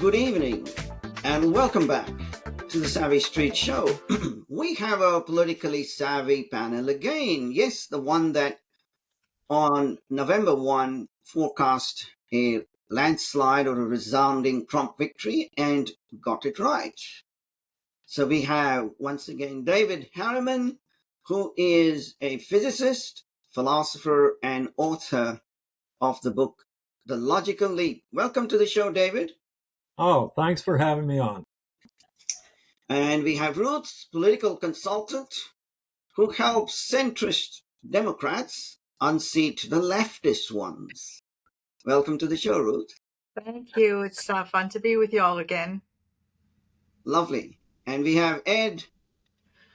Good evening, and welcome back to the Savvy Street Show. We have a politically savvy panel again. Yes, the one that on November 1 forecast a landslide or a resounding Trump victory and got it right. So we have once again David Harriman, who is a physicist, philosopher, and author of the book The Logical Leap. Welcome to the show, David. Oh, thanks for having me on. And we have Ruth, political consultant, who helps centrist Democrats unseat the leftist ones. Welcome to the show, Ruth. Thank you. It's fun to be with you all again. Lovely. And we have Ed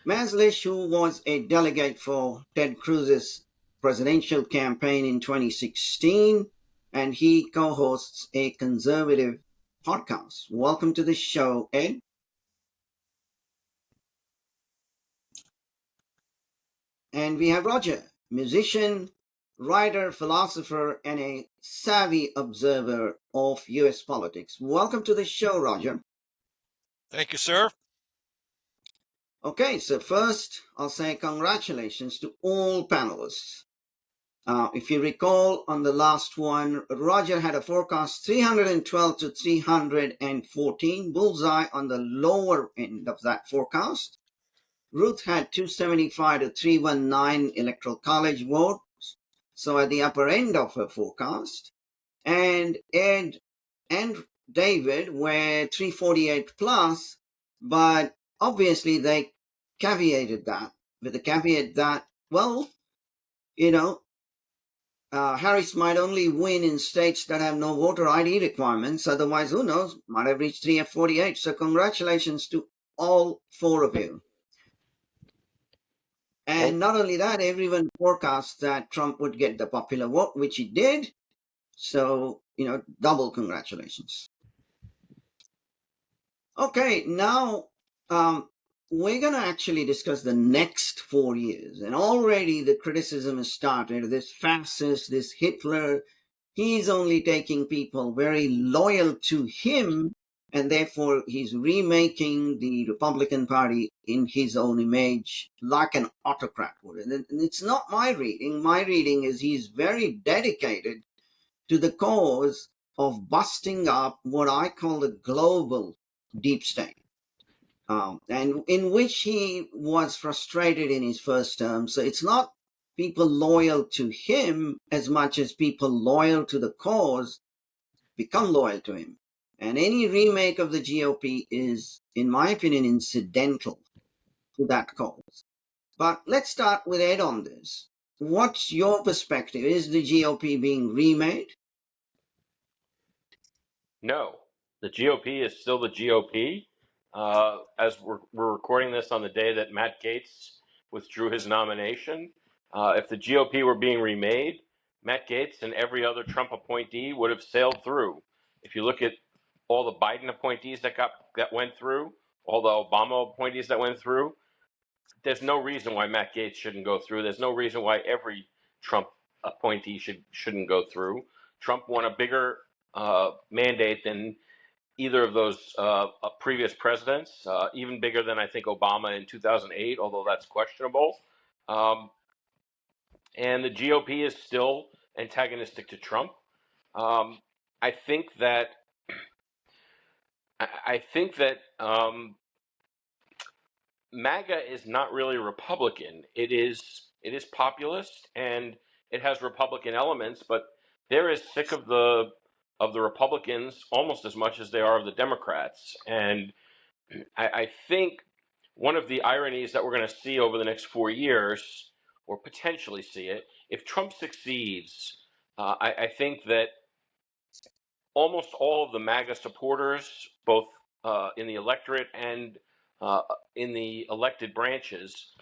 Maslish, who was a delegate for Ted Cruz's presidential campaign in 2016, and he co-hosts a conservative podcast. Welcome to the show, Ed. And we have Roger, musician, writer, philosopher, and a savvy observer of U.S. politics. Welcome to the show, Roger. Thank you, sir. Okay, so first, I'll say congratulations to all panelists. If you recall, on the last one, Roger had a forecast 312 to 314, bullseye on the lower end of that forecast. Ruth had 275 to 319 electoral college votes, so at the upper end of her forecast. And Ed and David were 348 plus, but obviously they caveated that with the caveat that, well, Harris might only win in states that have no voter ID requirements. Otherwise, who knows, might have reached 348. So congratulations to all four of you. And not only that, everyone forecast that Trump would get the popular vote, which he did. So, double congratulations. Okay, now we're going to actually discuss the next 4 years. And already the criticism has started. This fascist, this Hitler, he's only taking people very loyal to him, and therefore he's remaking the Republican Party in his own image like an autocrat would. And it's not my reading. My reading is he's very dedicated to the cause of busting up what I call the global deep state. And in which he was frustrated in his first term. So it's not people loyal to him as much as people loyal to the cause become loyal to him. And any remake of the GOP is, in my opinion, incidental to that cause. But let's start with Ed on this. What's your perspective? Is the GOP being remade? No, the GOP is still the GOP. As we're recording this on the day that Matt Gaetz withdrew his nomination, if the GOP were being remade, Matt Gaetz and every other Trump appointee would have sailed through. If you look at all the Biden appointees that went through, all the Obama appointees that went through, there's no reason why Matt Gaetz shouldn't go through. There's no reason why every Trump appointee shouldn't go through. Trump won a bigger mandate than either of those previous presidents, even bigger than I think Obama in 2008, although that's questionable. And the GOP is still antagonistic to Trump. I think that MAGA is not really Republican. It is populist, and it has Republican elements, but they're as sick of the Republicans almost as much as they are of the Democrats. And I think one of the ironies that we're going to see over the next 4 years, or potentially see it, if Trump succeeds, I think that almost all of the MAGA supporters, both in the electorate and in the elected branches,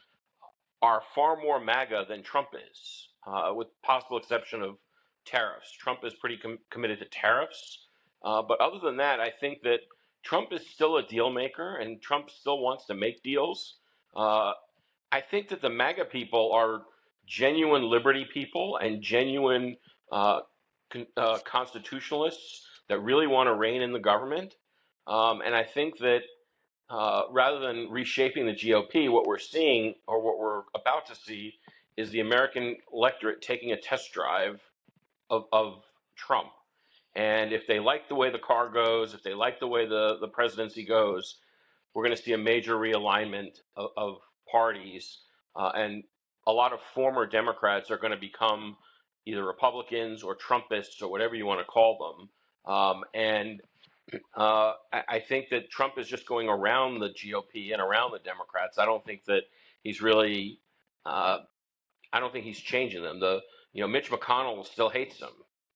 are far more MAGA than Trump is, with possible exception of tariffs. Trump is pretty committed to tariffs. But other than that, I think that Trump is still a deal maker, and Trump still wants to make deals. I think that the MAGA people are genuine liberty people and genuine constitutionalists that really want to rein in the government. And I think that rather than reshaping the GOP, what we're seeing or what we're about to see is the American electorate taking a test drive of Trump. And if they like the way the car goes, if they like the way the presidency goes, we're going to see a major realignment of parties. And a lot of former Democrats are going to become either Republicans or Trumpists or whatever you want to call them. I think that Trump is just going around the GOP and around the Democrats. I don't think that he's really. I don't think he's changing them. Mitch McConnell still hates him.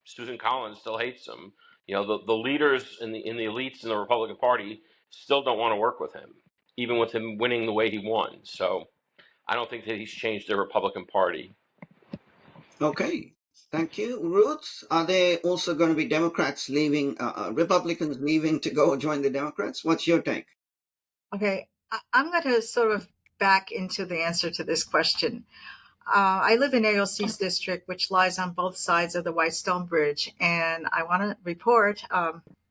Susan Collins still hates him. The leaders in the elites in the Republican Party still don't want to work with him, even with him winning the way he won. So I don't think that he's changed the Republican Party. Okay, thank you. Ruth, are there also going to be Democrats leaving, Republicans leaving to go join the Democrats? What's your take? Okay, I'm going to sort of back into the answer to this question. I live in AOC's district, which lies on both sides of the Whitestone Bridge, and I want to report,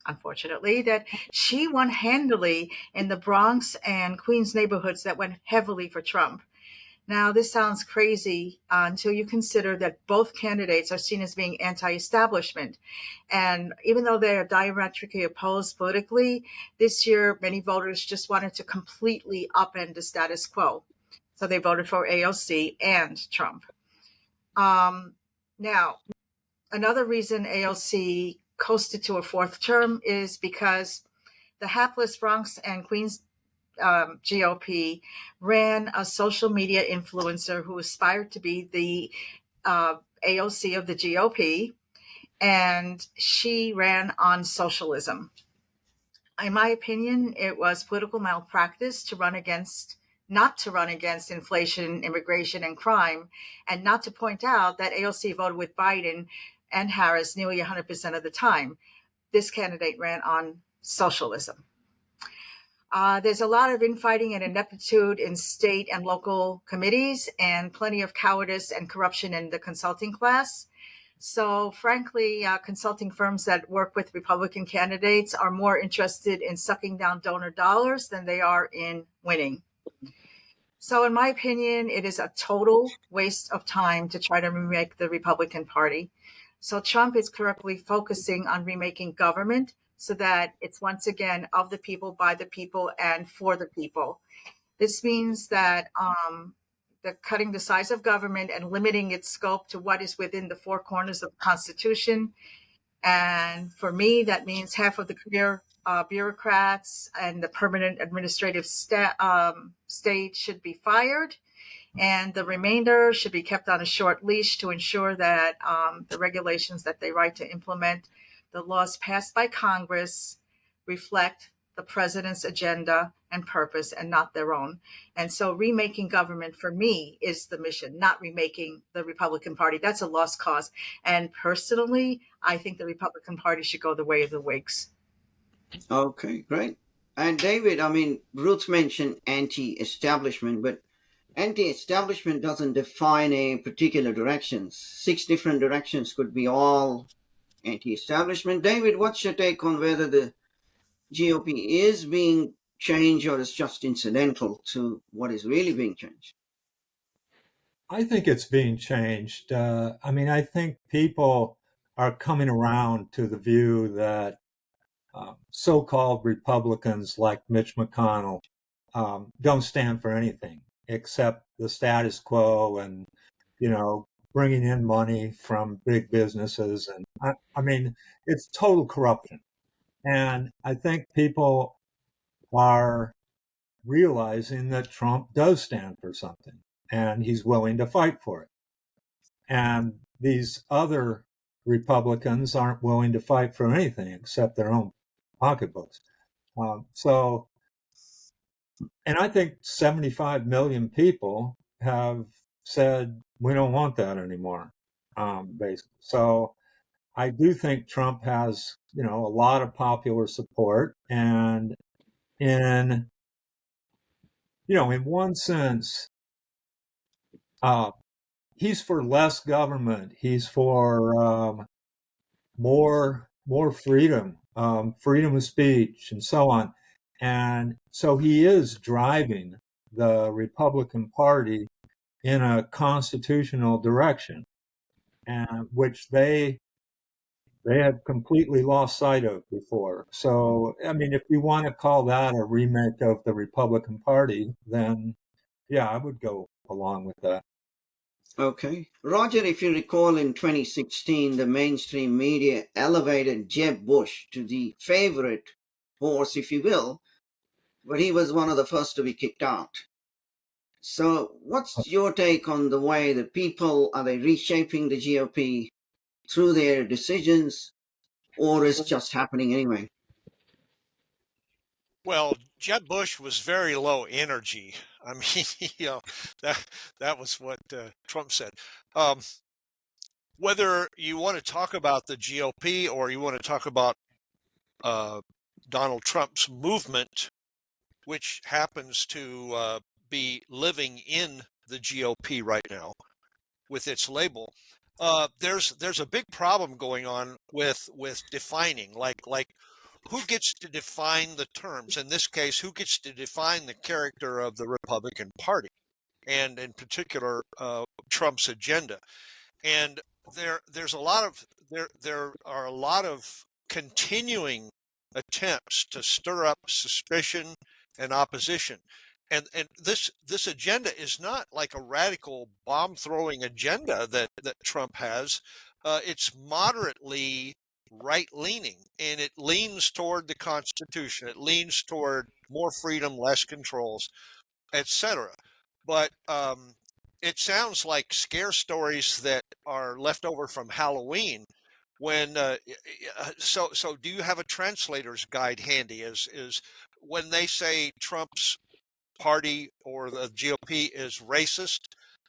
unfortunately, that she won handily in the Bronx and Queens neighborhoods that went heavily for Trump. Now, this sounds crazy until you consider that both candidates are seen as being anti-establishment. And even though they're diametrically opposed politically, this year many voters just wanted to completely upend the status quo. So they voted for AOC and Trump. Now, another reason AOC coasted to a fourth term is because the hapless Bronx and Queens GOP ran a social media influencer who aspired to be the AOC of the GOP, and she ran on socialism. In my opinion, it was political malpractice not to run against inflation, immigration, and crime, and not to point out that AOC voted with Biden and Harris nearly 100% of the time. This candidate ran on socialism. There's a lot of infighting and ineptitude in state and local committees, and plenty of cowardice and corruption in the consulting class. So frankly, consulting firms that work with Republican candidates are more interested in sucking down donor dollars than they are in winning. So in my opinion, it is a total waste of time to try to remake the Republican Party. So Trump is correctly focusing on remaking government so that it's once again of the people, by the people, and for the people. This means that cutting the size of government and limiting its scope to what is within the four corners of the Constitution. And for me, that means half of the career bureaucrats and the permanent administrative state should be fired. And the remainder should be kept on a short leash to ensure that the regulations that they write to implement the laws passed by Congress reflect the president's agenda and purpose and not their own. And so remaking government for me is the mission, not remaking the Republican Party. That's a lost cause. And personally, I think the Republican Party should go the way of the Whigs. Okay, great. And David, I mean, Ruth mentioned anti-establishment, but anti-establishment doesn't define a particular direction. 6 different directions could be all anti-establishment. David, what's your take on whether the GOP is being changed or is just incidental to what is really being changed? I think it's being changed. I think people are coming around to the view that so-called Republicans like Mitch McConnell don't stand for anything except the status quo and, bringing in money from big businesses. And it's total corruption. And I think people are realizing that Trump does stand for something and he's willing to fight for it. And these other Republicans aren't willing to fight for anything except their own pocketbooks. And I think 75 million people have said, we don't want that anymore, basically. So I do think Trump has, a lot of popular support. And in one sense, he's for less government. He's for more more freedom, freedom of speech, and so on. And so he is driving the Republican Party in a constitutional direction, and which they had completely lost sight of before. So, I mean, if you want to call that a remake of the Republican Party, then yeah, I would go along with that. Okay. Roger, if you recall in 2016, the mainstream media elevated Jeb Bush to the favorite horse, if you will, but he was one of the first to be kicked out. So, what's your take on the way the people are they reshaping the GOP through their decisions, or is it just happening anyway? Well, Jeb Bush was very low energy. I mean, that that was what Trump said. Um, whether you want to talk about the GOP or you want to talk about uh, Donald Trump's movement, which happens to be living in the GOP right now with its label, there's a big problem going on with defining, like who gets to define the terms. In this case, who gets to define the character of the Republican Party, and in particular, Trump's agenda. And there's a lot of there are a lot of continuing attempts to stir up suspicion and opposition. And this agenda is not like a radical bomb throwing agenda that Trump has. It's moderately right leaning, and it leans toward the Constitution. It leans toward more freedom, less controls, etc. But it sounds like scare stories that are left over from Halloween. When so do you have a translator's guide handy? Is when they say Trump's party or the GOP is racist,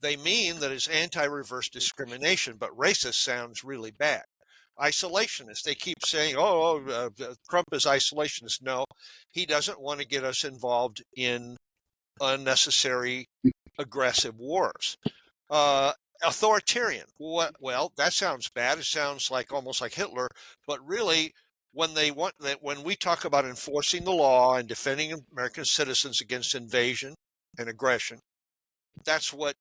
they mean that it's anti-reverse discrimination, but racist sounds really bad. Isolationist, they keep saying, Trump is isolationist. No, he doesn't want to get us involved in unnecessary aggressive wars. Uh, Authoritarian. Well, that sounds bad. It sounds like almost like Hitler, but really, when we talk about enforcing the law and defending American citizens against invasion and aggression, that's what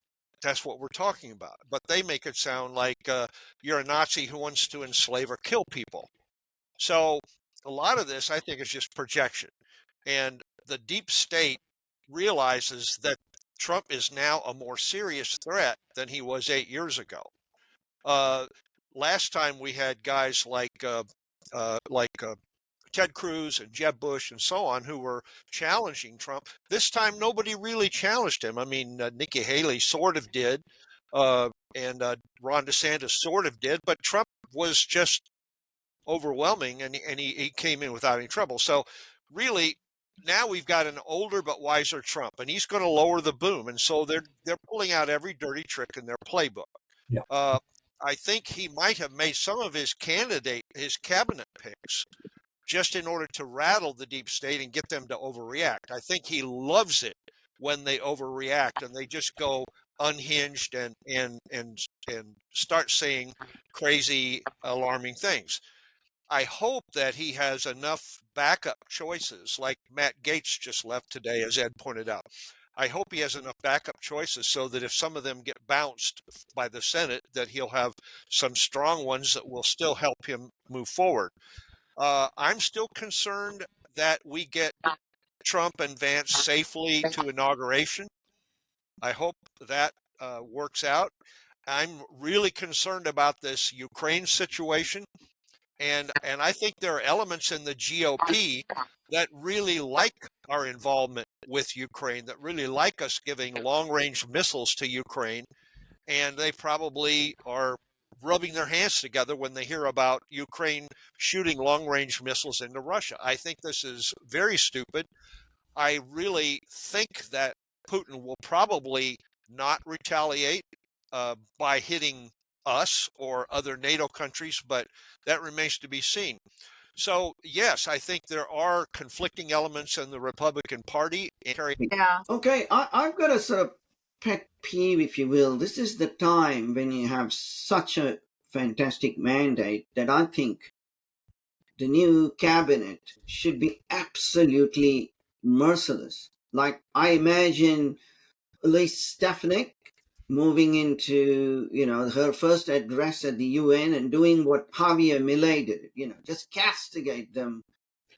we're talking about. But they make it sound like you're a Nazi who wants to enslave or kill people. So a lot of this, I think, is just projection. And the deep state realizes that Trump is now a more serious threat than he was 8 years ago. Last time we had guys like Ted Cruz and Jeb Bush and so on who were challenging Trump. This time, nobody really challenged him. I mean, Nikki Haley sort of did, and Ron DeSantis sort of did, but Trump was just overwhelming, and he came in without any trouble. So really, now we've got an older but wiser Trump, and he's going to lower the boom. And so they're pulling out every dirty trick in their playbook. Yeah. I think he might have made some of his cabinet picks just in order to rattle the deep state and get them to overreact. I think he loves it when they overreact and they just go unhinged and start saying crazy, alarming things. I hope that he has enough backup choices, like Matt Gaetz just left today, as Ed pointed out. I hope he has enough backup choices so that if some of them get bounced by the Senate, that he'll have some strong ones that will still help him move forward. I'm still concerned that we get Trump and Vance safely to inauguration. I hope that works out. I'm really concerned about this Ukraine situation, and I think there are elements in the GOP that really like our involvement with Ukraine, that really like us giving long-range missiles to Ukraine, and they probably are rubbing their hands together when they hear about Ukraine shooting long-range missiles into Russia. I think this is very stupid. I really think that Putin will probably not retaliate by hitting us or other NATO countries, but that remains to be seen. So, yes, I think there are conflicting elements in the Republican Party. Yeah. Okay, I've got a sort of pet peeve, if you will. This is the time when you have such a fantastic mandate that I think the new cabinet should be absolutely merciless. Like, I imagine Elise Stefanik moving into, her first address at the UN and doing what Javier Milei did, just castigate them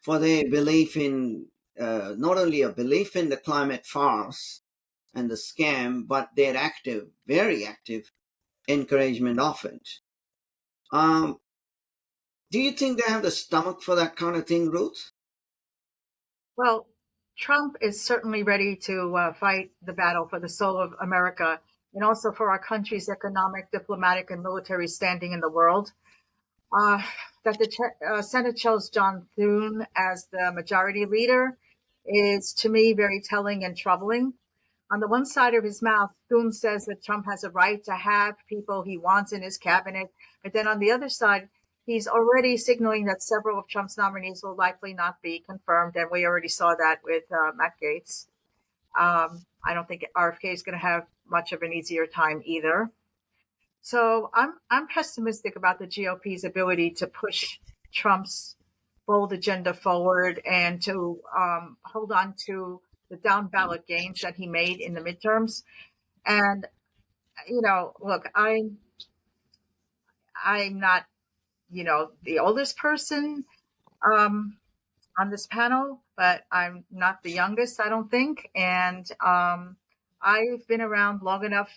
for their belief in, not only a belief in the climate farce and the scam, but their active, very active encouragement of it. Do you think they have the stomach for that kind of thing, Ruth? Well, Trump is certainly ready to fight the battle for the soul of America and also for our country's economic, diplomatic, and military standing in the world. Uh, that the Senate chose John Thune as the majority leader is, to me, very telling and troubling. On the one side of his mouth, Thune says that Trump has a right to have people he wants in his cabinet. But then on the other side, he's already signaling that several of Trump's nominees will likely not be confirmed. And we already saw that with Matt Gaetz. I don't think RFK is going to have much of an easier time either. So I'm pessimistic about the GOP's ability to push Trump's bold agenda forward and to hold on to the down ballot gains that he made in the midterms. And look, I'm not the oldest person on this panel, but I'm not the youngest, I don't think. And I've been around long enough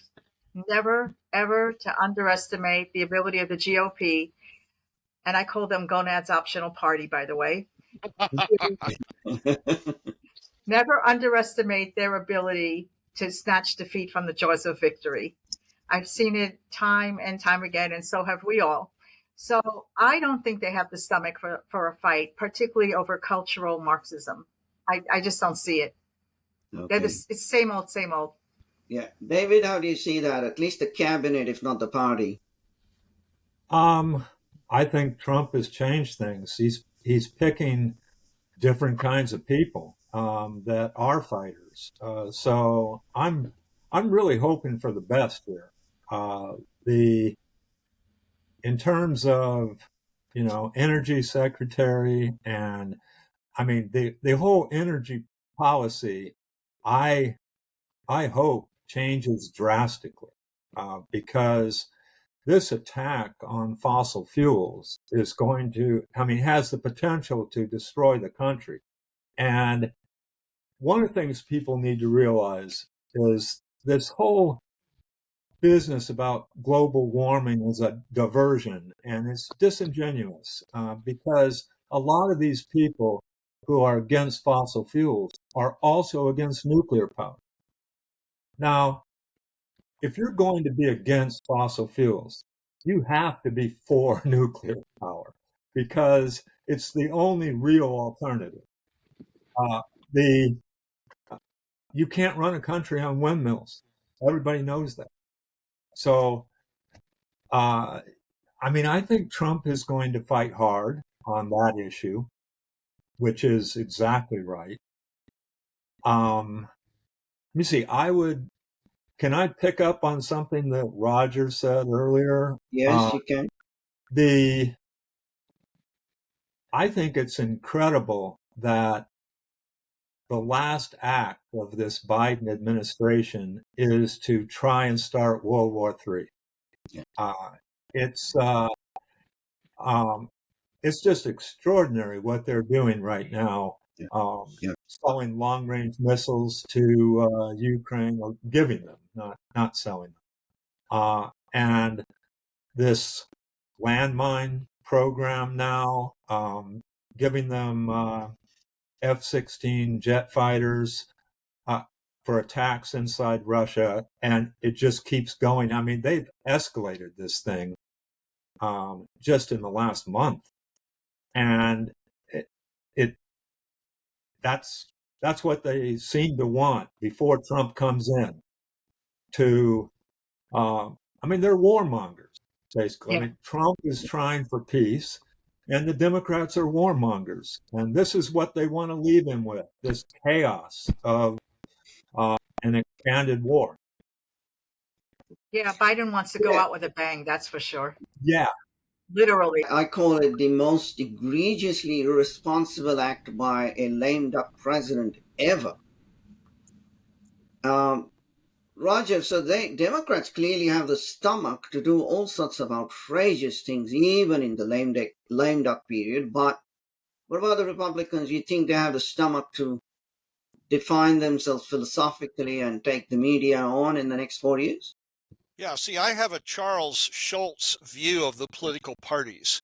never, ever to underestimate the ability of the GOP. And I call them Gonad's Optional Party, by the way. Never underestimate their ability to snatch defeat from the jaws of victory. I've seen it time and time again, and so have we all. So I don't think they have the stomach for a fight, particularly over cultural Marxism. I just don't see it. Okay. It's same old, same old. Yeah. David, how do you see that? At least the cabinet, if not the party. I think Trump has changed things. He's picking different kinds of people that are fighters. So I'm really hoping for the best here. The in terms of energy secretary, and I mean the whole energy policy, I hope changes drastically because this attack on fossil fuels is going to, has the potential to destroy the country. And one of the things people need to realize is this whole business about global warming is a diversion, and it's disingenuous because a lot of these people who are against fossil fuels are also against nuclear power. Now, if you're going to be against fossil fuels, you have to be for nuclear power because it's the only real alternative. Uh, the You can't run a country on windmills. Everybody knows that. So, I think Trump is going to fight hard on that issue, which is exactly right. Let me see. Can I pick up on something that Roger said earlier? Yes, you can. I think it's incredible that the last act of this Biden administration is to try and start World War III. Yeah. It's it's just extraordinary what they're doing right now, Yeah. Yeah. selling long-range missiles to Ukraine, or giving them, not selling them. And this landmine program now, giving them F-16 jet fighters for attacks inside Russia, and it just keeps going. They've escalated this thing just in the last month, and it that's what they seem to want before Trump comes in. They're warmongers, basically. Yeah. Trump is trying for peace, and the Democrats are warmongers, and this is what they want to leave him with: this chaos of an expanded war. Yeah, Biden wants to go Yeah. out with a bang, that's for sure. Yeah, literally. I call it the most egregiously irresponsible act by a lame duck president ever. Um, Roger, so Democrats clearly have the stomach to do all sorts of outrageous things, even in the lame duck period. But what about the Republicans? You think they have the stomach to define themselves philosophically and take the media on in the next 4 years? Yeah, see, I have a Charles Schultz view of the political parties.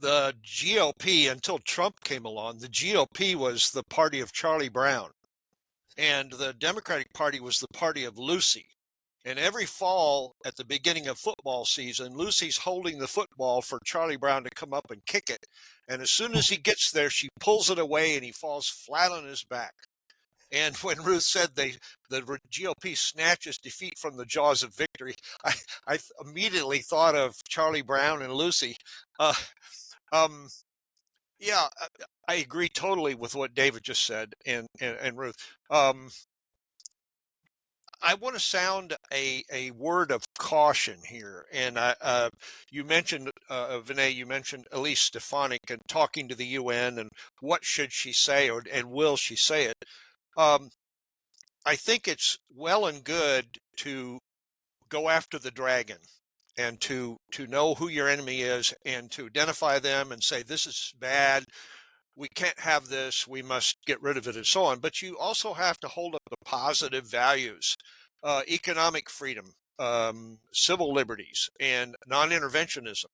The GOP, until Trump came along, the GOP was the party of Charlie Brown, and the Democratic Party was the party of Lucy. And every fall at the beginning of football season, Lucy's holding the football for Charlie Brown to come up and kick it. And as soon as he gets there, she pulls it away and he falls flat on his back. And when Ruth said the GOP snatches defeat from the jaws of victory, I immediately thought of Charlie Brown and Lucy. Uh, um, yeah, I agree totally with what David just said and Ruth. I want to sound a word of caution here. And you mentioned, Vinay, you mentioned Elise Stefanik and talking to the UN and what should she say and will she say it. Um, I think it's well and good to go after the dragon and to know who your enemy is and to identify them and say, this is bad. We can't have this. We must get rid of it and so on. But you also have to hold up the positive values, economic freedom, civil liberties, and non-interventionism.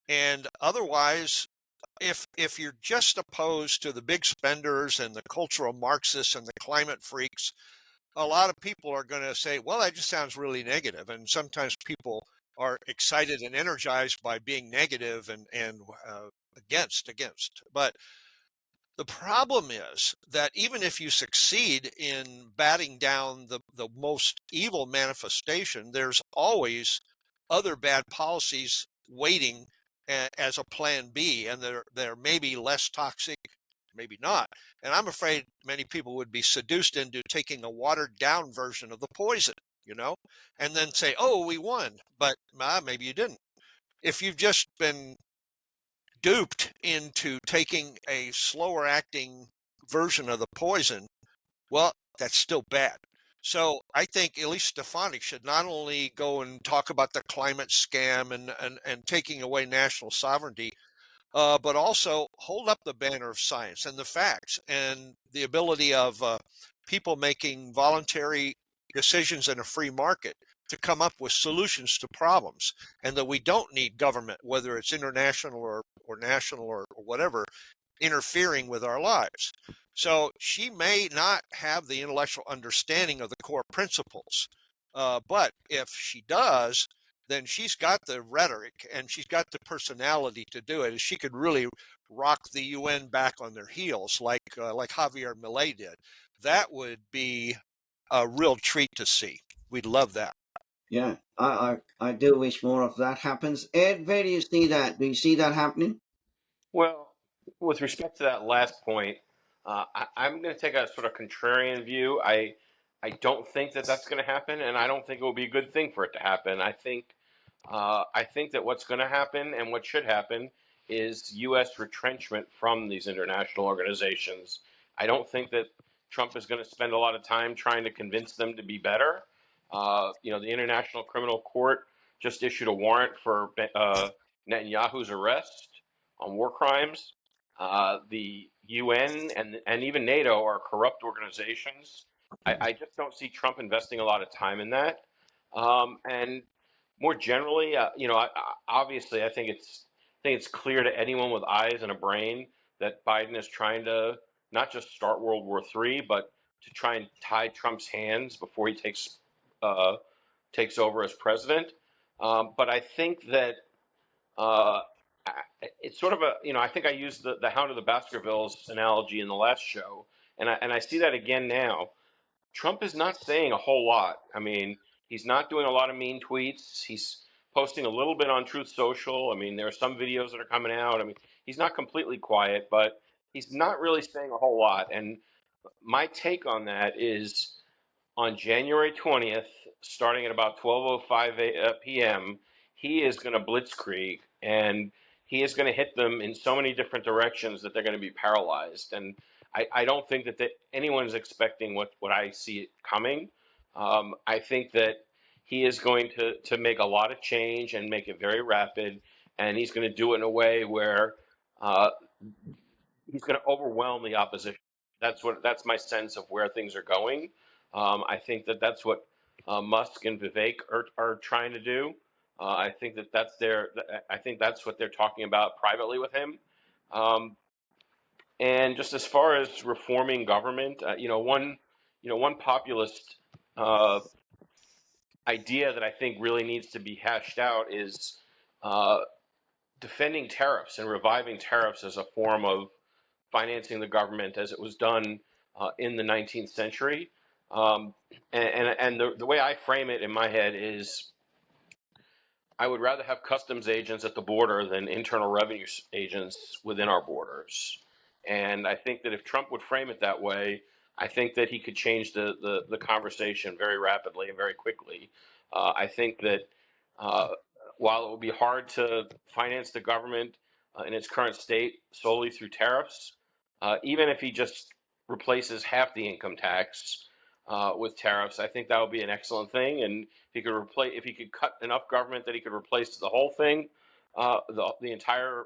And otherwise, if you're just opposed to the big spenders and the cultural Marxists and the climate freaks, a lot of people are going to say, well, that just sounds really negative. And sometimes people are excited and energized by being negative and against. But the problem is that even if you succeed in batting down the most evil manifestation, there's always other bad policies waiting as a plan B, and they're maybe less toxic, maybe not. And I'm afraid many people would be seduced into taking a watered down version of the poison, you know, and then say, oh, we won, but maybe you didn't. If you've just been duped into taking a slower acting version of the poison, well, that's still bad. So I think Elise Stefanik should not only go and talk about the climate scam and taking away national sovereignty, but also hold up the banner of science and the facts and the ability of people making voluntary decisions in a free market to come up with solutions to problems, and that we don't need government, whether it's international or national or whatever, interfering with our lives. So she may not have the intellectual understanding of the core principles, but if she does, then she's got the rhetoric and she's got the personality to do it. And she could really rock the UN back on their heels, like Javier Milei did. That would be a real treat to see. We'd love that. Yeah, I do wish more of that happens. Ed, where do you see that? Do you see that happening? Well, with respect to that last point, I'm going to take a sort of contrarian view. I don't think that that's going to happen, and I don't think it will be a good thing for it to happen. I think that what's going to happen and what should happen is U.S. retrenchment from these international organizations. I don't think that Trump is going to spend a lot of time trying to convince them to be better. The International Criminal Court just issued a warrant for Netanyahu's arrest on war crimes. The UN and even NATO are corrupt organizations. I just don't see Trump investing a lot of time in that. And more generally, obviously, I think it's clear to anyone with eyes and a brain that Biden is trying to not just start World War III, but to try and tie Trump's hands before he takes over as president. But I think that uh, it's sort of I think I used the Hound of the Baskervilles analogy in the last show, and I see that again now. Trump is not saying a whole lot. I mean, he's not doing a lot of mean tweets. He's posting a little bit on Truth Social. I mean, there are some videos that are coming out. I mean, he's not completely quiet, but he's not really saying a whole lot. And my take on that is on January 20th, starting at about 12:05 p.m., he is going to blitzkrieg, and he is going to hit them in so many different directions that they're going to be paralyzed. And I don't think that anyone's expecting what I see it coming. I think that he is going to make a lot of change and make it very rapid, and he's going to do it in a way where uh, he's going to overwhelm the opposition. That's my sense of where things are going. I think that that's what Musk and Vivek are trying to do. I think that I think that's what they're talking about privately with him. Um, and just as far as reforming government, one populist uh, idea that I think really needs to be hashed out is uh, defending tariffs and reviving tariffs as a form of financing the government as it was done in the 19th century. Um, and the way I frame it in my head is I would rather have customs agents at the border than internal revenue agents within our borders. And I think that if Trump would frame it that way, I think that he could change the conversation very rapidly and very quickly. I think that uh, while it would be hard to finance the government in its current state solely through tariffs, even if he just replaces half the income tax with tariffs, I think that would be an excellent thing. And if he could cut enough government that he could replace the whole thing, the entire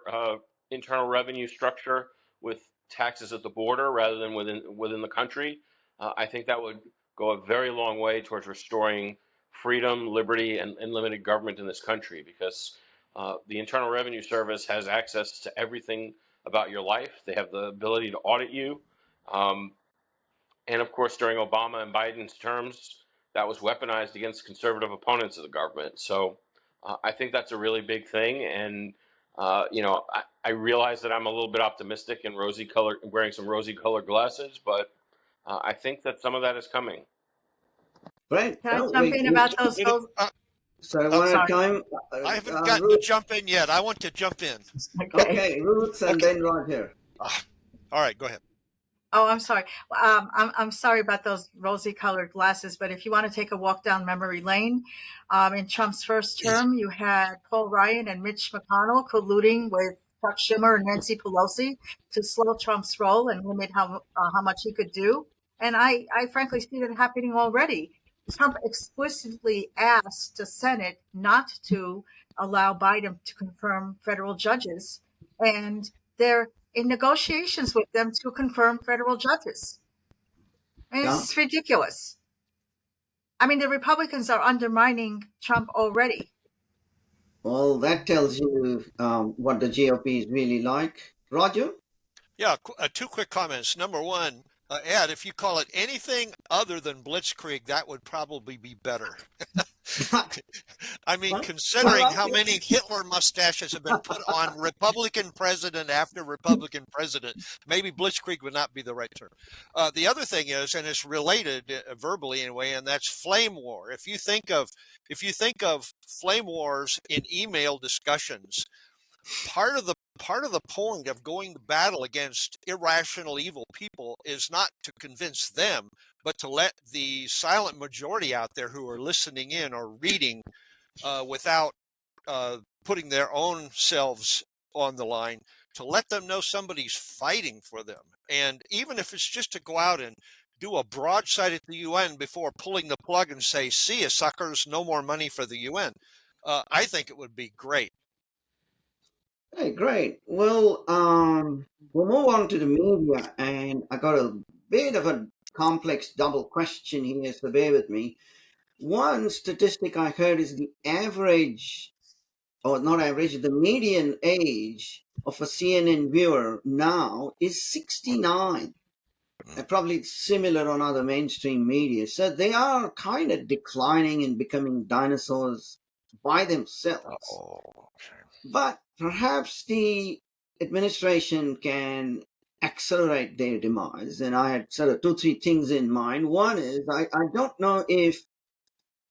internal revenue structure with taxes at the border rather than within the country, I think that would go a very long way towards restoring freedom, liberty, and limited government in this country. Because the Internal Revenue Service has access to everything about your life. They have the ability to audit you. Um, and of course, during Obama and Biden's terms, that was weaponized against conservative opponents of the government. So I think that's a really big thing. And, I realize that I'm a little bit optimistic and wearing some rosy colored glasses, but I think that some of that is coming. Right. Can I Oh, jump in about those? You know, so uh, one at a Sorry. time. I haven't gotten to Ruth. jump in yet. I want to jump in. Okay. Okay, Ruth, and Okay. then Roger. All right, go ahead. Oh, I'm sorry. I'm sorry about those rosy colored glasses, but if you want to take a walk down memory lane, in Trump's first term, you had Paul Ryan and Mitch McConnell colluding with Chuck Schumer and Nancy Pelosi to slow Trump's roll and limit how much he could do. And I frankly see that happening already. Trump explicitly asked the Senate not to allow Biden to confirm federal judges, and they're in negotiations with them to confirm federal judges. And Yeah. it's ridiculous. I mean, the Republicans are undermining Trump already. Well, that tells you what the GOP is really like. Roger? Yeah, two quick comments. Number one, Ed, if you call it anything other than Blitzkrieg, that would probably be better. I mean, Well, considering well, how many Hitler mustaches have been put on Republican president after Republican president, maybe Blitzkrieg would not be the right term. The other thing is, and it's related verbally anyway, and that's flame war. If you think of flame wars in email discussions, part of the point of going to battle against irrational evil people is not to convince them, but to let the silent majority out there who are listening in or reading without putting their own selves on the line, to let them know somebody's fighting for them. And even if it's just to go out and do a broadside at the UN before pulling the plug and say, see ya, suckers, no more money for the UN, I think it would be great. hey, great. Well, we'll move on to the media, and I got a bit of a complex double question here, so bear with me. One statistic I heard is the average, or not average, the median age of a CNN viewer now is 69. And probably similar on other mainstream media. So they are kind of declining and becoming dinosaurs by themselves. Oh, But perhaps the administration can accelerate their demise. And I had sort of two, three things in mind. One is I don't know if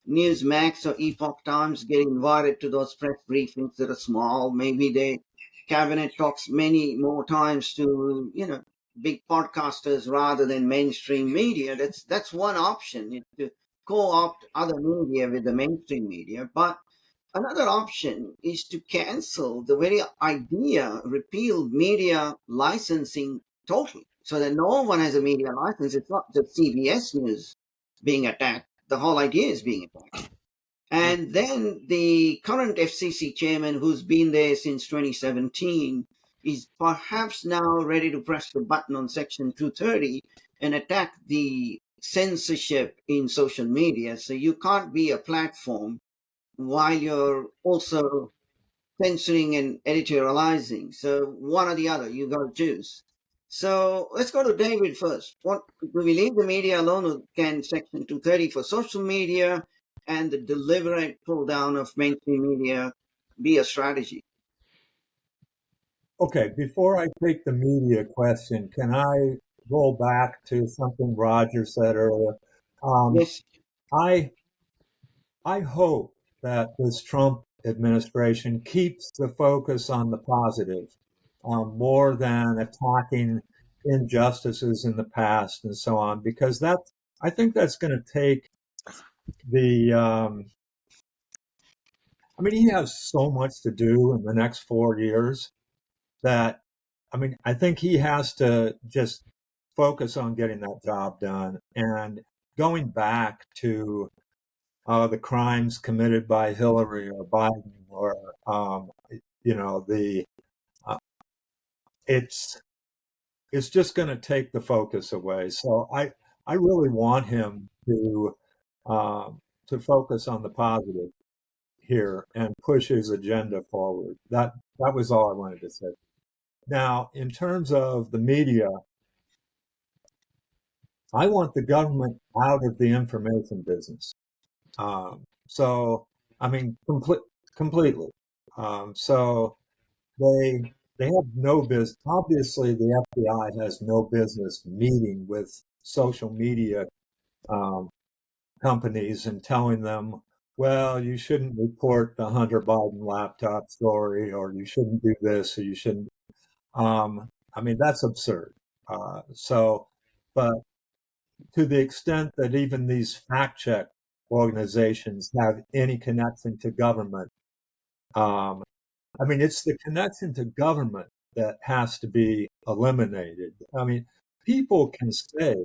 Newsmax or Epoch Times get invited to those press briefings that are small. Maybe the cabinet talks many more times to, big podcasters rather than mainstream media. That's one option, to co-opt other media with the mainstream media. But another option is to cancel the very idea, repeal media licensing totally, so that no one has a media license. It's not just CBS News being attacked. The whole idea is being attacked. Hmm. And then the current FCC chairman, who's been there since 2017, is perhaps now ready to press the button on Section 230 and attack the censorship in social media. So you can't be a platform while you're also censoring and editorializing. So one or the other, you got to choose. So let's go to David first. What do we leave the media alone, or can Section 230 for social media and the deliberate pull down of mainstream media be a strategy? Okay, before I take the media question, can I roll back to something Roger said earlier? Um, Yes. I I hope that this Trump administration keeps the focus on the positive, more than attacking injustices in the past and so on, because I think that's going to take the. I mean, he has so much to do in the next 4 years that, I mean, I think he has to just focus on getting that job done and going back to the crimes committed by Hillary or Biden or the uh, it's just going to take the focus away. So I really want him um, to focus on the positive here and push his agenda forward. That was all I wanted to say. Now, in terms of the media, I want the government out of the information business. So, I mean, completely. So they they have no business. Obviously, the FBI has no business meeting with social media um, companies and telling them, well, you shouldn't report the Hunter Biden laptop story, or you shouldn't do this, or you shouldn't. I mean, that's absurd. So, but to the extent that even these fact check organizations have any connection to government, um, I mean, it's the connection to government that has to be eliminated. I mean, people can say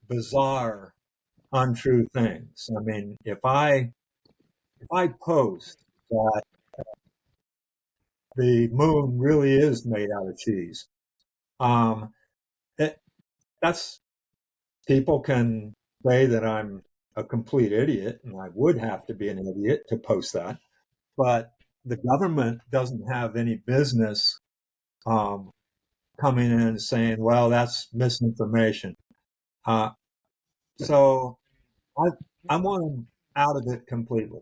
bizarre, untrue things. I mean, if I post that the moon really is made out of cheese, um, it, that's people can say that I'm a complete idiot, and I would have to be an idiot to post that. But the government doesn't have any business um, coming in and saying, "Well, that's misinformation." Uh, so I I want them out of it completely.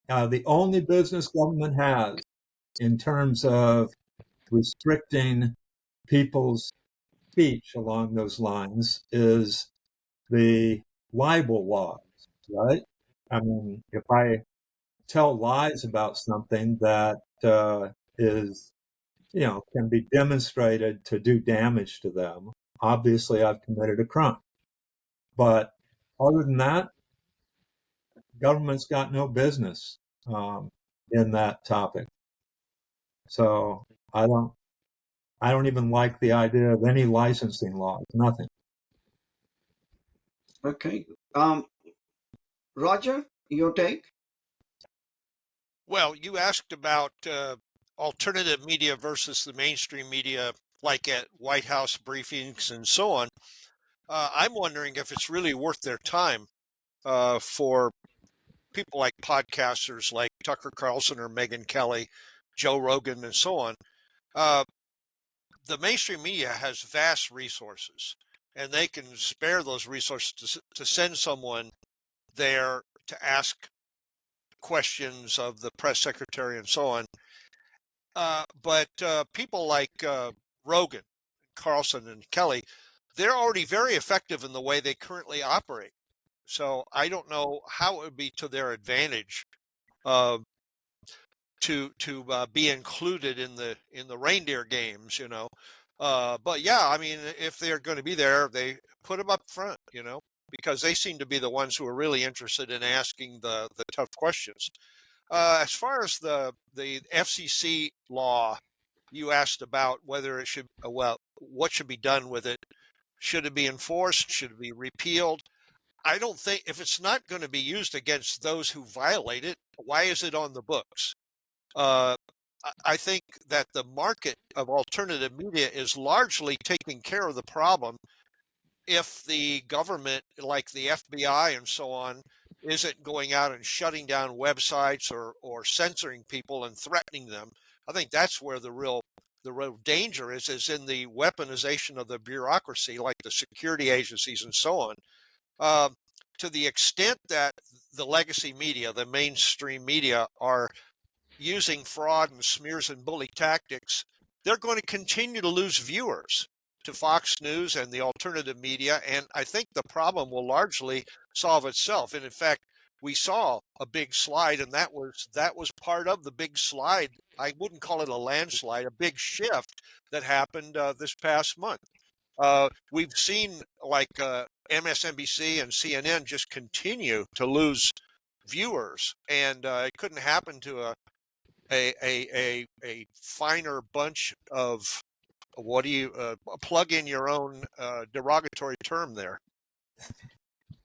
The only business government has in terms of restricting people's speech along those lines is the libel laws, right? I mean, if I tell lies about something that is, can be demonstrated to do damage to them, obviously I've committed a crime. But other than that, government's got no business um, in that topic. So I don't, I don't even like the idea of any licensing laws. Nothing. Okay. Roger, your take? Well, you asked about alternative media versus the mainstream media, like at White House briefings and so on. I'm wondering if it's really worth their time for people like podcasters like Tucker Carlson or Megyn Kelly, Joe Rogan, and so on. Uh, the mainstream media has vast resources, and they can spare those resources to send someone there to ask questions of the press secretary and so on. But people like Rogan, Carlson, and Kelly, they're already very effective in the way they currently operate. So I don't know how it would be to their advantage uh, to be included in the reindeer games, you know. But yeah, I mean, if they're going to be there, they put them up front, you know, because they seem to be the ones who are really interested in asking the tough questions. As far as the FCC law, you asked about whether it should, well, what should be done with it. Should it be enforced? Should it be repealed? I don't think, if it's not going to be used against those who violate it, why is it on the books? Uh, I think that the market of alternative media is largely taking care of the problem if the government, like the FBI and so on, isn't going out and shutting down websites or censoring people and threatening them. I think that's where the real danger is in the weaponization of the bureaucracy, like the security agencies and so on. Um, to the extent that the legacy media, the mainstream media, are using fraud and smears and bully tactics, they're going to continue to lose viewers to Fox News and the alternative media. And I think the problem will largely solve itself. And in fact, we saw a big slide, and that was part of the big slide. I wouldn't call it a landslide, a big shift that happened this past month. We've seen like MSNBC and CNN just continue to lose viewers, and it couldn't happen to a finer bunch of, what do you plug in your own derogatory term there?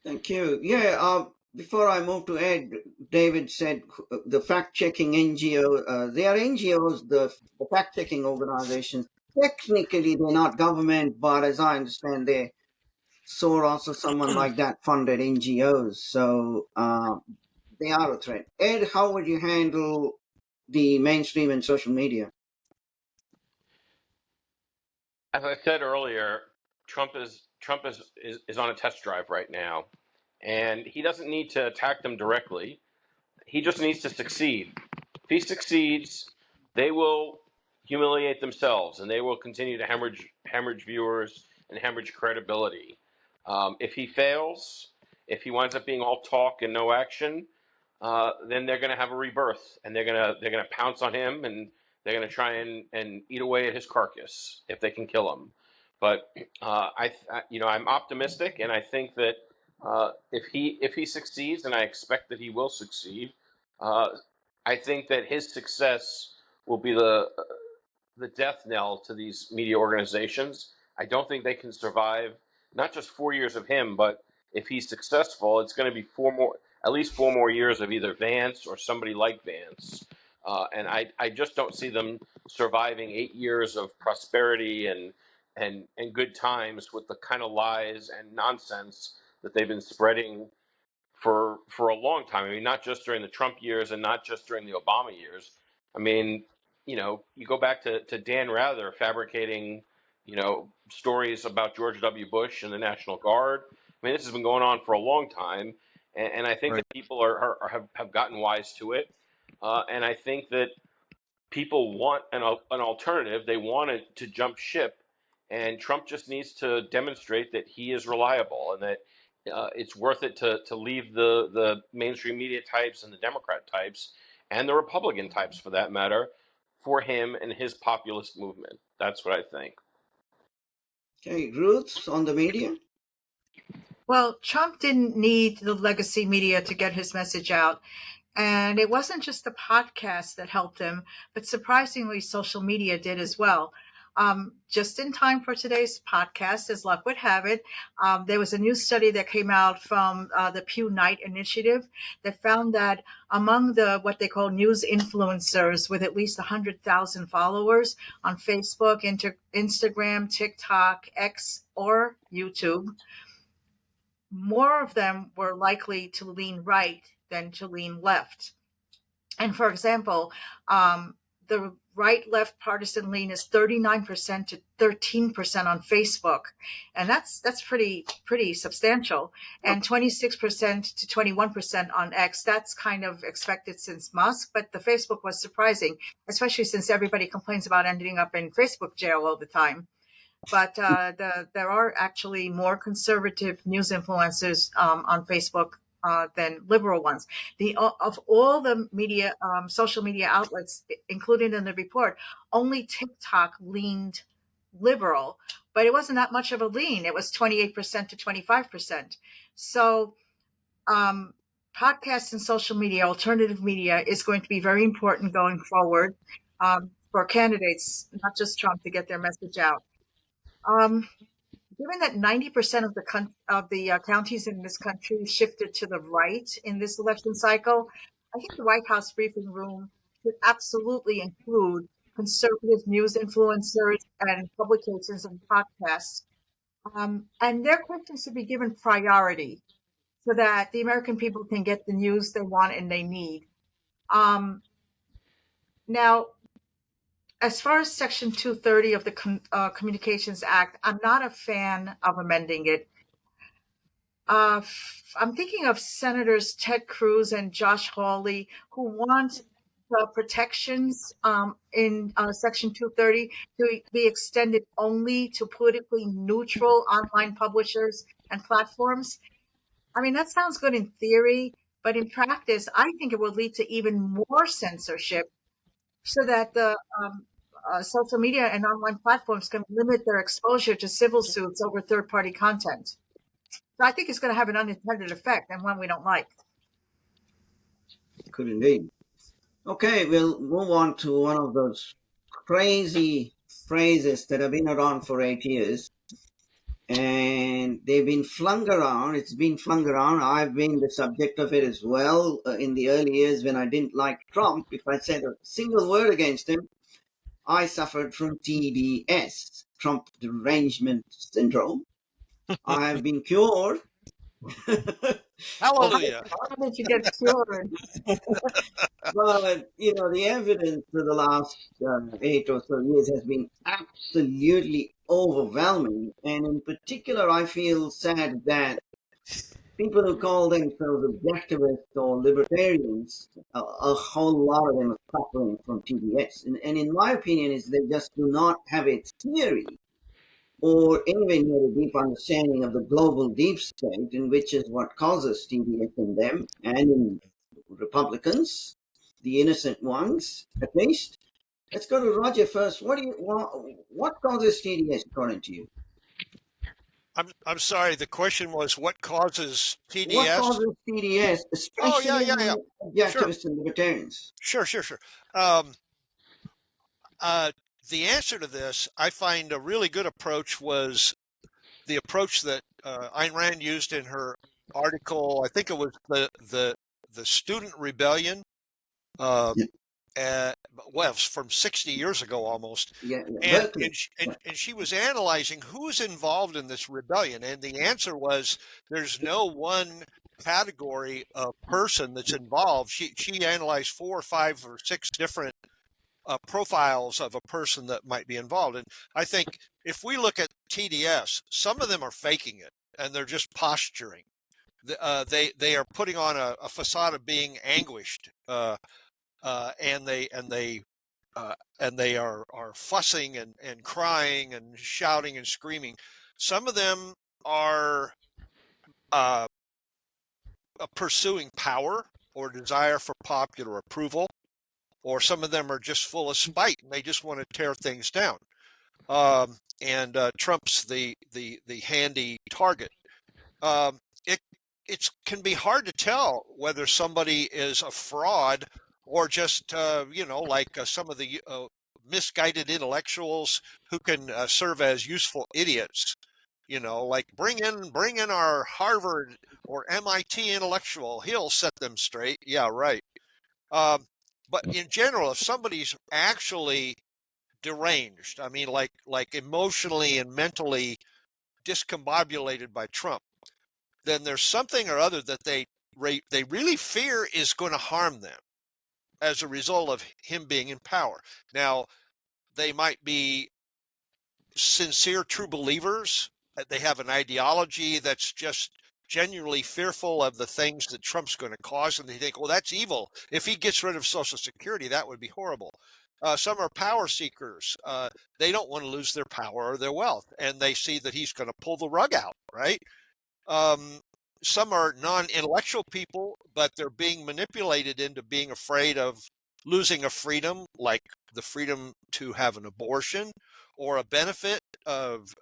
Thank you. Yeah, before I move to Ed, David said the fact-checking NGO, they are NGOs, the fact-checking organizations. Technically, they're not government, but as I understand, they're Soros or someone like that funded NGOs. So they are a threat. Ed, how would you handle the mainstream and social media? As I said earlier, Trump is on a test drive right now, and he doesn't need to attack them directly. He just needs to succeed. If he succeeds, they will humiliate themselves, and they will continue to hemorrhage viewers and hemorrhage credibility. If he fails, if he winds up being all talk and no action, then they're going to have a rebirth, and they're going to pounce on him, and they're going to try and eat away at his carcass if they can kill him. But I'm optimistic, and I think that if he succeeds, and I expect that he will succeed, uh, I think that his success will be the death knell to these media organizations. I don't think they can survive not just 4 years of him, but if he's successful, it's going to be at least 4 more years of either Vance or somebody like Vance. And I just don't see them surviving 8 years of prosperity and good times with the kind of lies and nonsense that they've been spreading for a long time. I mean, not just during the Trump years and not just during the Obama years. I mean, you go back to Dan Rather fabricating, stories about George W. Bush and the National Guard. I mean, this has been going on for a long time, and I think Right. that people have gotten wise to it, and I think that people want an alternative. They want it to jump ship, and Trump just needs to demonstrate that he is reliable and that it's worth it to leave the mainstream media types and the Democrat types and the Republican types, for that matter, for him and his populist movement. That's what I think. Okay, Ruth on the media. Well, Trump didn't need the legacy media to get his message out. And it wasn't just the podcast that helped him, but surprisingly, social media did as well. Just in time for today's podcast, as luck would have it, there was a new study that came out from the Pew Knight Initiative that found that among the what they call news influencers with at least 100,000 followers on Facebook, Instagram, TikTok, X, or YouTube, more of them were likely to lean right than to lean left. And for example, the right left partisan lean is 39% to 13% on Facebook. And that's pretty substantial. And 26% to 21% on X. That's kind of expected since Musk, but the Facebook was surprising, especially since everybody complains about ending up in Facebook jail all the time. But there are actually more conservative news influencers on Facebook than liberal ones. Of all the media, social media outlets included in the report, only TikTok leaned liberal, but it wasn't that much of a lean. It was 28% to 25%. So podcasts and social media, alternative media, is going to be very important going forward for candidates, not just Trump, to get their message out. Given that 90% of the counties in this country shifted to the right in this election cycle, I think the White House briefing room should absolutely include conservative news influencers and publications and podcasts. And their questions should be given priority so that the American people can get the news they want and they need. Now, as far as Section 230 of the Communications Act, I'm not a fan of amending it. I'm thinking of Senators Ted Cruz and Josh Hawley, who want the protections in Section 230 to be extended only to politically neutral online publishers and platforms. I mean, that sounds good in theory, but in practice, I think it will lead to even more censorship so that the social media and online platforms can limit their exposure to civil suits over third-party content. So I think it's going to have an unintended effect and one we don't like. Could indeed. Okay, we'll move on to one of those crazy phrases that have been around for 8 years. And they've been flung around. It's been flung around. I've been the subject of it as well in the early years when I didn't like Trump. If I said a single word against him, I suffered from TDS, Trump Derangement Syndrome. I have been cured. Hallelujah. How did you get cured? But, the evidence for the last 8 or so years has been absolutely overwhelming. And in particular, I feel sad that people who call themselves objectivists or libertarians, a whole lot of them are suffering from TDS. And in my opinion, is they just do not have its theory or anywhere near a deep understanding of the global deep state, in which is what causes TDS in them and in Republicans, the innocent ones, at least. Let's go to Roger first. What causes TDS according to you? I'm sorry. The question was, what causes What TDS? causes TDS, Oh, yeah, especially yeah, yeah. among Sure, objectivists and libertarians? sure, sure, sure. Um, uh, the answer to this, I find a really good approach was the approach that Ayn Rand used in her article. I think it was the student rebellion. Uh, Yeah, uh, well, from 60 years ago almost, yeah, yeah. and Berkeley. and she, and she was analyzing who's involved in this rebellion, and the answer was there's no one category of person that's involved. She analyzed 4 or 5 or 6 different profiles of a person that might be involved, and I think if we look at TDS, some of them are faking it and they're just posturing. They are putting on a facade of being anguished. And they are fussing and crying and shouting and screaming. Some of them are uh, pursuing power or desire for popular approval, or some of them are just full of spite and they just want to tear things down. And Trump's the handy target. Um, it it can be hard to tell whether somebody is a fraud or just like some of the misguided intellectuals who can serve as useful idiots. Like bring in our Harvard or MIT intellectual, he'll set them straight. Yeah, right. Um, but in general, if somebody's actually deranged, I mean, like emotionally and mentally discombobulated by Trump, then there's something or other that they really fear is going to harm them as a result of him being in power. Now, they might be sincere, true believers. They have an ideology that's just genuinely fearful of the things that Trump's going to cause, and they think, well, that's evil. If he gets rid of Social Security, that would be horrible. Some are power seekers. They don't want to lose their power or their wealth, and they see that he's going to pull the rug out, right? Um, some are non-intellectual people, but they're being manipulated into being afraid of losing a freedom, like the freedom to have an abortion, or a benefit of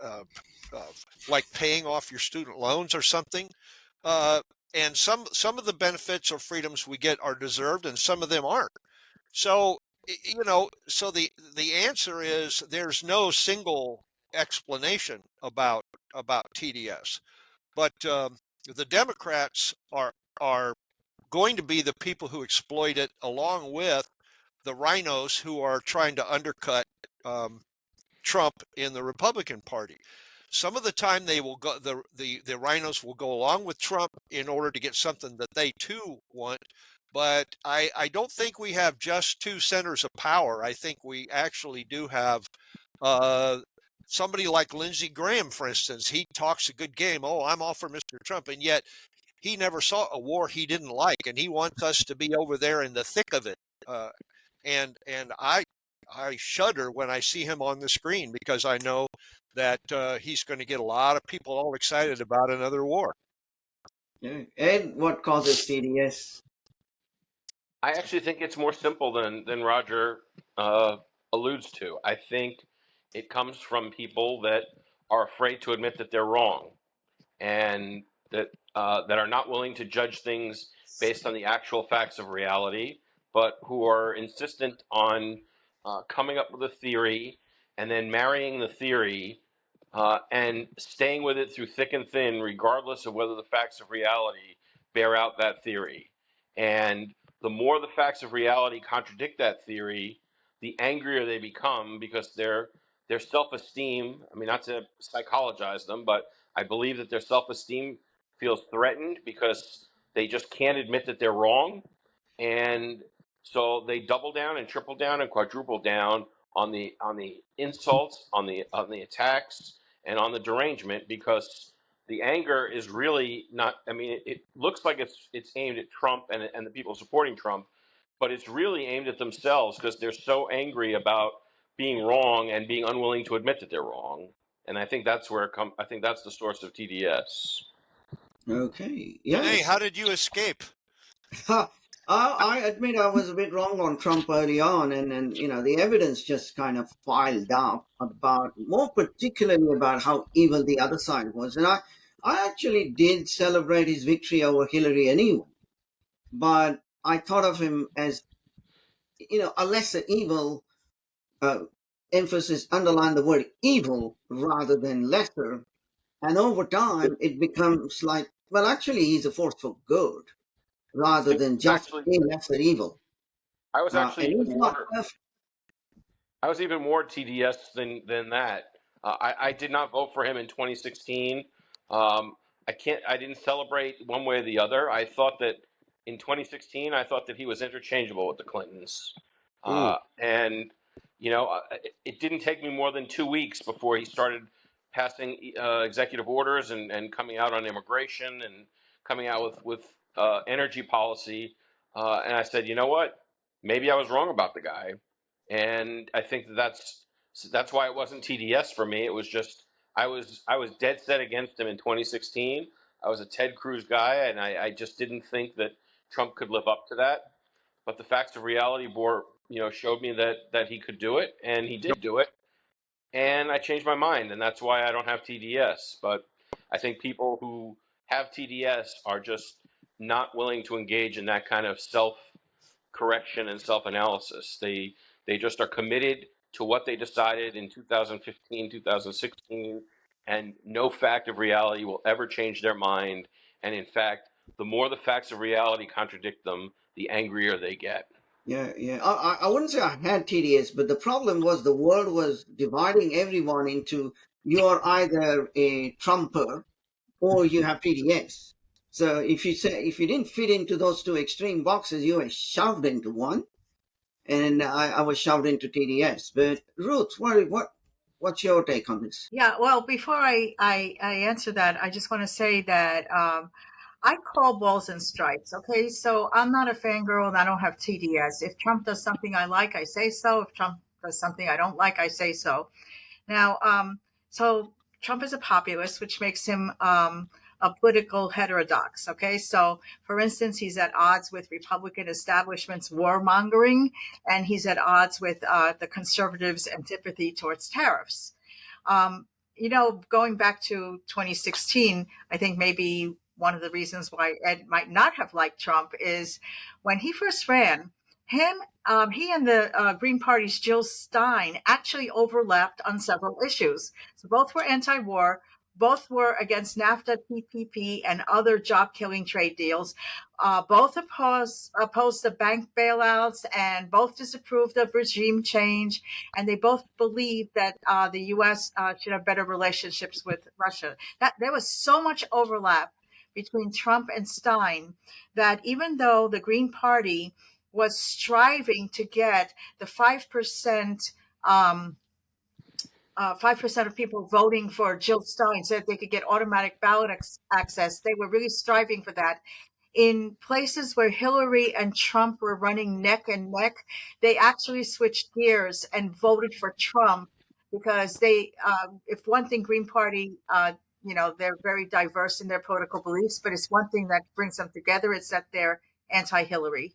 like paying off your student loans or something. and some of the benefits or freedoms we get are deserved, and some of them aren't. So so the answer is there's no single explanation about TDS, but the Democrats are going to be the people who exploit it, along with the rhinos who are trying to undercut um, Trump in the Republican Party. Some of the time they will go the rhinos will go along with Trump in order to get something that they too want. But I don't think we have just two centers of power. I think we actually do have uh, somebody like Lindsey Graham, for instance. He talks a good game. Oh, I'm all for Mr. Trump, and yet he never saw a war he didn't like, and he wants us to be over there in the thick of it. Uh, and I shudder when I see him on the screen, because I know that he's going to get a lot of people all excited about another war. Yeah. Ed, what causes TDS? I actually think it's more simple than Roger alludes to. I think it comes from people that are afraid to admit that they're wrong, and that are not willing to judge things based on the actual facts of reality, but who are insistent on coming up with a theory and then marrying the theory and staying with it through thick and thin, regardless of whether the facts of reality bear out that theory. And the more the facts of reality contradict that theory, the angrier they become, because their self-esteem, I mean, not to psychologize them, but I believe that their self-esteem feels threatened because they just can't admit that they're wrong. And so they double down and triple down and quadruple down on the insults, on the attacks, and on the derangement, because the anger is really not, I mean, it looks like it's aimed at Trump and the people supporting Trump, but it's really aimed at themselves, because they're so angry about being wrong and being unwilling to admit that they're wrong. And I think that's where it comes. I think that's the source of TDS. Okay. Vinay, Yes. how did you escape? I admit I was a bit wrong on Trump early on, and the evidence just kind of piled up about, more particularly about how evil the other side was, and I actually did celebrate his victory over Hillary anyway, but I thought of him as a lesser evil. Uh, Emphasis underline the word evil rather than lesser, and over time it becomes like, well, actually he's a force for good rather It than was just actually, a lesser evil. I was actually And even he's not more perfect. I was even more TDS than that. I did not vote for him in 2016. I didn't celebrate one way or the other. I thought that in 2016, I thought that he was interchangeable with the Clintons. Ooh, And it didn't take me more than 2 weeks before he started passing executive orders and coming out on immigration and coming out with energy policy. And I said, you know what? Maybe I was wrong about the guy. And I think that's why it wasn't TDS for me. It was just I was dead set against him in 2016. I was a Ted Cruz guy, and I just didn't think that Trump could live up to that. But the facts of reality showed me that he could do it, and he did do it. And I changed my mind, and that's why I don't have TDS. But I think people who have TDS are just not willing to engage in that kind of self correction and self-analysis. They just are committed to what they decided in 2015, 2016, and no fact of reality will ever change their mind. And in fact, the more the facts of reality contradict them, the angrier they get. Yeah, yeah. I wouldn't say I had TDS, but the problem was the world was dividing everyone into, you're either a Trumper or you have TDS. So if you didn't fit into those two extreme boxes, you were shoved into one, and I was shoved into TDS. But Ruth, what's your take on this? Yeah, well, before I answer that, I just want to say that I call balls and strikes. Okay, so I'm not a fangirl and I don't have TDS. If Trump does something I like, I say so. If Trump does something I don't like, I say so. Now, so Trump is a populist, which makes him a political heterodox. Okay, so for instance, he's at odds with Republican establishment's warmongering, and he's at odds with the conservatives' antipathy towards tariffs. Um, Going back to 2016, I think maybe one of the reasons why Ed might not have liked Trump is when he first ran, he and the Green Party's Jill Stein actually overlapped on several issues. So both were anti-war, both were against NAFTA, TPP, and other job-killing trade deals. Both opposed the bank bailouts, and both disapproved of regime change. And they both believed that the U.S. Should have better relationships with Russia. That there was so much overlap between Trump and Stein that even though the Green Party was striving to get the 5%, 5% of people voting for Jill Stein so that they could get automatic ballot access. They were really striving for that. In places where Hillary and Trump were running neck and neck, they actually switched gears and voted for Trump because if one thing, Green Party, they're very diverse in their political beliefs, but it's one thing that brings them together is that they're anti-Hillary.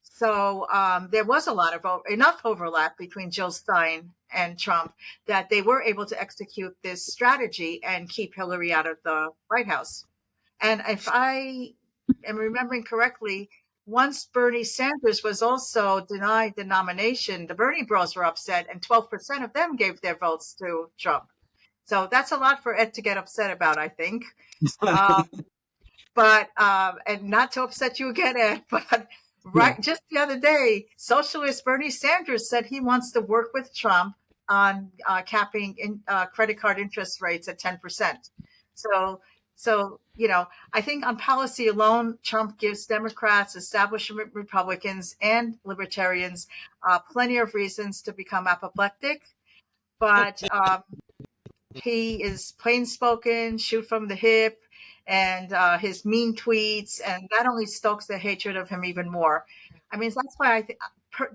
So there was a lot of enough overlap between Jill Stein and Trump that they were able to execute this strategy and keep Hillary out of the White House. And if I am remembering correctly, once Bernie Sanders was also denied the nomination, the Bernie bros were upset, and 12% of them gave their votes to Trump. So that's a lot for Ed to get upset about, I think. But and not to upset you again, Ed, but right just the other day, socialist Bernie Sanders said he wants to work with Trump on capping credit card interest rates at 10%. So I think on policy alone, Trump gives Democrats, establishment Republicans, and libertarians plenty of reasons to become apoplectic. But he is plain spoken, shoot from the hip, and his mean tweets, and that only stokes the hatred of him even more. I mean, that's why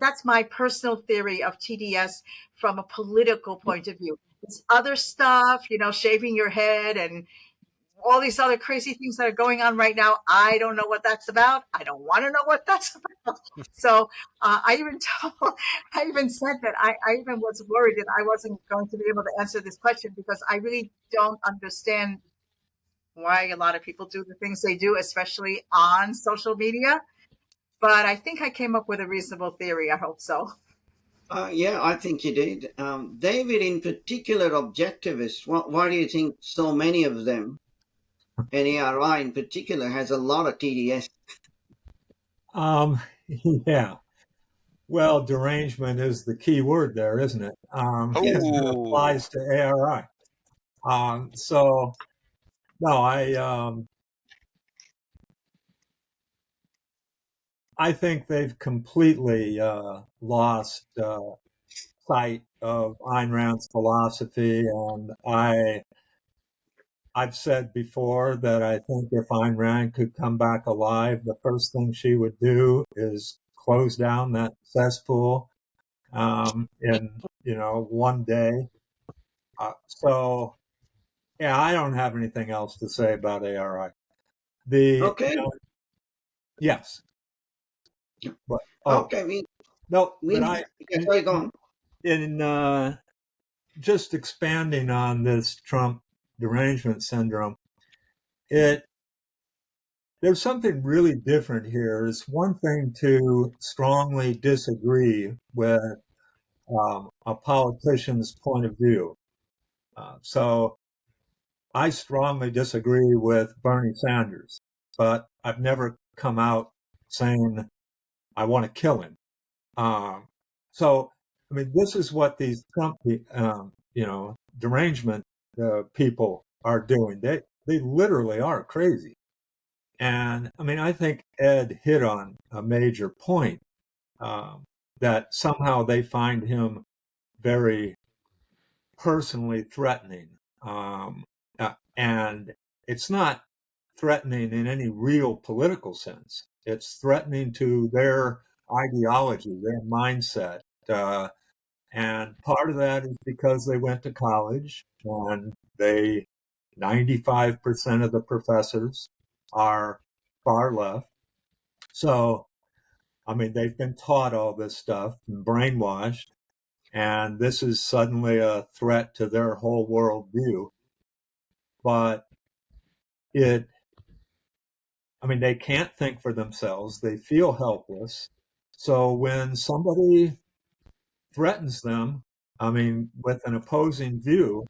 that's my personal theory of TDS from a political point of view. This other stuff, shaving your head and all these other crazy things that are going on right now. I don't know what that's about. I don't want to know what that's about. So I even said that I even was worried that I wasn't going to be able to answer this question because I really don't understand why a lot of people do the things they do, especially on social media. But I think I came up with a reasonable theory. I hope so. Yeah, I think you did. David, in particular, objectivists, why do you think so many of them, and ARI in particular, has a lot of TDS? Yeah. Well, derangement is the key word there, isn't it? Yes. And it Oh, applies to ARI. So, no, I think they've completely lost sight of Ayn Rand's philosophy, and I've said before that I think if Ayn Rand could come back alive, the first thing she would do is close down that cesspool in one day. So yeah, I don't have anything else to say about ARI. The Okay. Yes, but Okay. We no, we but need. Okay, sorry, go on. in just expanding on this Trump derangement syndrome, it there's something really different here. It's one thing to strongly disagree with a politician's point of view. So I strongly disagree with Bernie Sanders, but I've never come out saying I want to kill him. Um, so, I mean, this is what these Trump, derangement people are doing. They literally are crazy. And I mean, I think Ed hit on a major point that somehow they find him very personally threatening. And it's not threatening in any real political sense. It's threatening to their ideology, their mindset. And part of that is because they went to college and 95% of the professors are far left. So, I mean, they've been taught all this stuff and brainwashed, and this is suddenly a threat to their whole worldview. But it I mean, they can't think for themselves. They feel helpless. So when somebody threatens them, I mean, with an opposing view,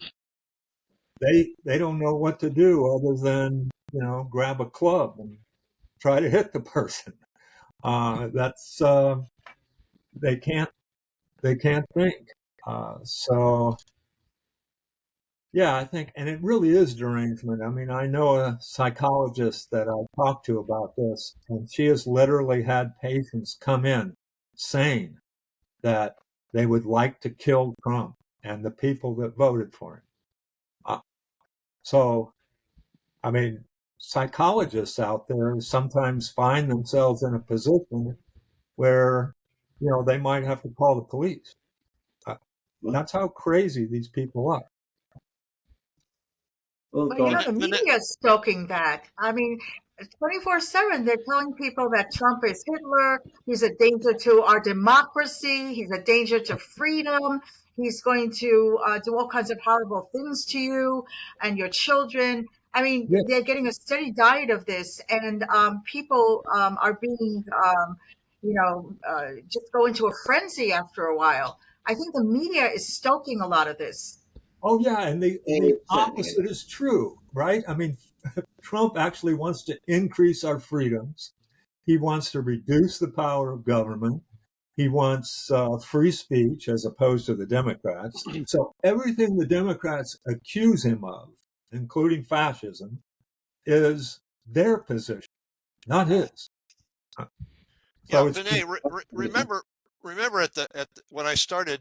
they don't know what to do other than, grab a club and try to hit the person. That's they can't they can't think. So yeah, I think, and it really is derangement. I mean, I know a psychologist that I talked to about this, and she has literally had patients come in saying that they would like to kill Trump and the people that voted for him. Uh, so, I mean, psychologists out there sometimes find themselves in a position where, they might have to call the police. Uh, Well, that's how crazy these people are. oh But you know, God. the media is stoking that. I mean, 24/7, they're telling people that Trump is Hitler. He's a danger to our democracy. He's a danger to freedom. He's going to do all kinds of horrible things to you and your children. I mean, Yeah. they're getting a steady diet of this, and people are being, just go into a frenzy after a while. I think the media is stoking a lot of this. Oh, yeah. And the It certainly is. opposite is true, right? I mean, Trump actually wants to increase our freedoms. He wants to reduce the power of government. He wants free speech as opposed to the Democrats. So everything the Democrats accuse him of, including fascism, is their position, not his. Yeah, So it's Vinay, remember when I started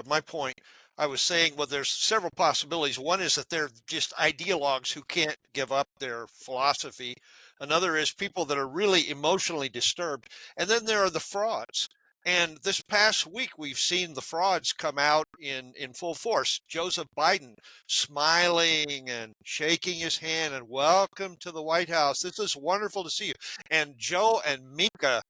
my point, I was saying, well, there's several possibilities. One is that they're just ideologues who can't give up their philosophy. Another is people that are really emotionally disturbed, and then there are the frauds. And this past week, we've seen the frauds come out in full force. Joseph Biden smiling and shaking his hand and welcome to the White House. This is wonderful to see you. And Joe and Mika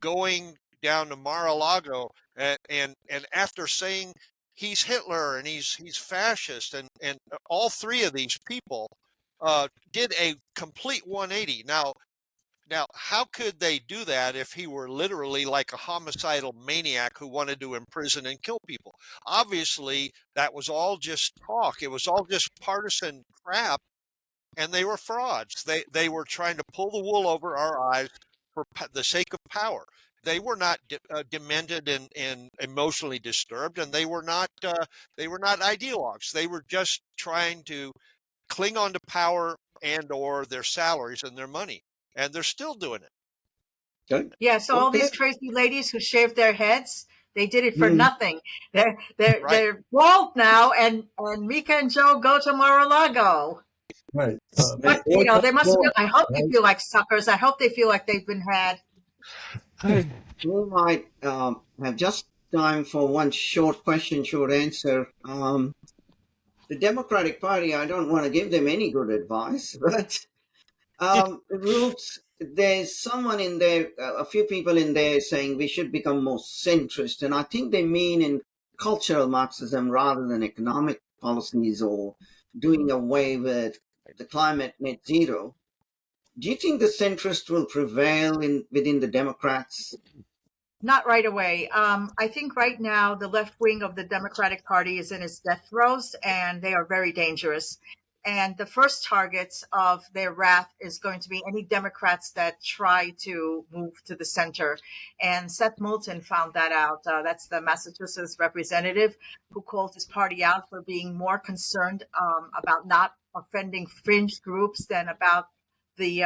going down to Mar-a-Lago and after saying he's Hitler and he's fascist and all three of these people did a complete 180. Now, how could they do that if he were literally like a homicidal maniac who wanted to imprison and kill people? Obviously, that was all just talk. It was all just partisan crap, and they were frauds. They were trying to pull the wool over our eyes for the sake of power. They were not demented and emotionally disturbed, and they were not ideologues. They were just trying to cling on to power and or their salaries and their money, and they're still doing it. Okay. Yeah, so all Okay. these crazy ladies who shaved their heads, they did it for Hmm. nothing. They're Right? they're bald now, and Mika and Joe go to Mar-a-Lago. right. But Boycott they must feel. Trump, I hope they right? feel like suckers. I hope they feel like they've been had. We might have just time for one short question, short answer. The Democratic Party, I don't want to give them any good advice, but Roots, there's someone in there, a few people in there saying we should become more centrist, and I think they mean in cultural Marxism rather than economic policies or doing away with the climate net zero. Do you think the centrist will prevail within the Democrats? Not right away. I think right now the left wing of the Democratic Party is in its death throes, and they are very dangerous. And the first targets of their wrath is going to be any Democrats that try to move to the center. And Seth Moulton found that out. That's the Massachusetts representative who called his party out for being more concerned about not offending fringe groups than about the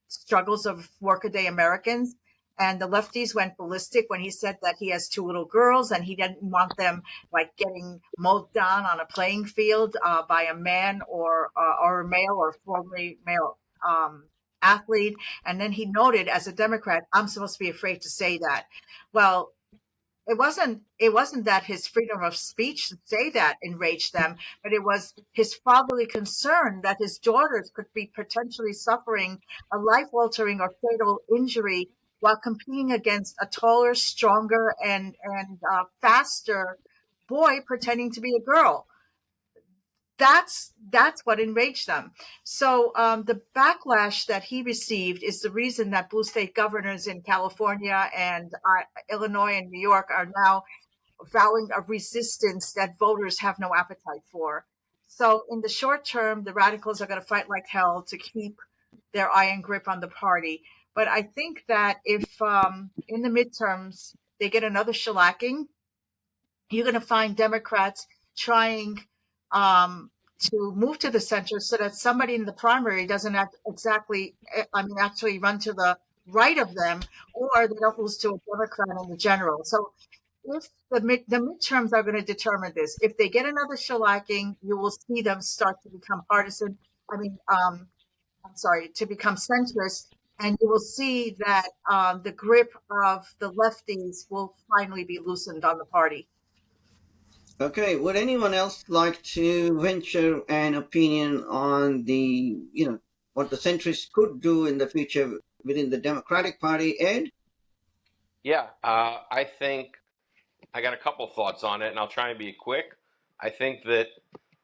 struggles of workaday Americans. And the lefties went ballistic when he said that he has two little girls and he didn't want them like getting mowed down on a playing field by a man or a male or formerly male athlete. And then he noted, as a Democrat, I'm supposed to be afraid to say that. Well, it wasn't that his freedom of speech to say that enraged them, but it was his fatherly concern that his daughters could be potentially suffering a life altering or fatal injury while competing against a taller, stronger, and faster boy pretending to be a girl. that's what enraged them. So the backlash that he received is the reason that blue state governors in California and Illinois and New York are now vowing a resistance that voters have no appetite for. So in the short term, the radicals are going to fight like hell to keep their iron grip on the party. But I think that if in the midterms they get another shellacking, you're going to find Democrats trying to move to the center so that somebody in the primary doesn't actually run to the right of them, or they don't lose to a Democrat in the general. So if the midterms are going to determine this, if they get another shellacking, you will see them start to become partisan. I mean, I'm sorry, to become centrist, and you will see that the grip of the lefties will finally be loosened on the party. Okay, would anyone else like to venture an opinion on what the centrists could do in the future within the Democratic Party? Ed? Yeah, I think I got a couple thoughts on it, and I'll try and be quick. I think that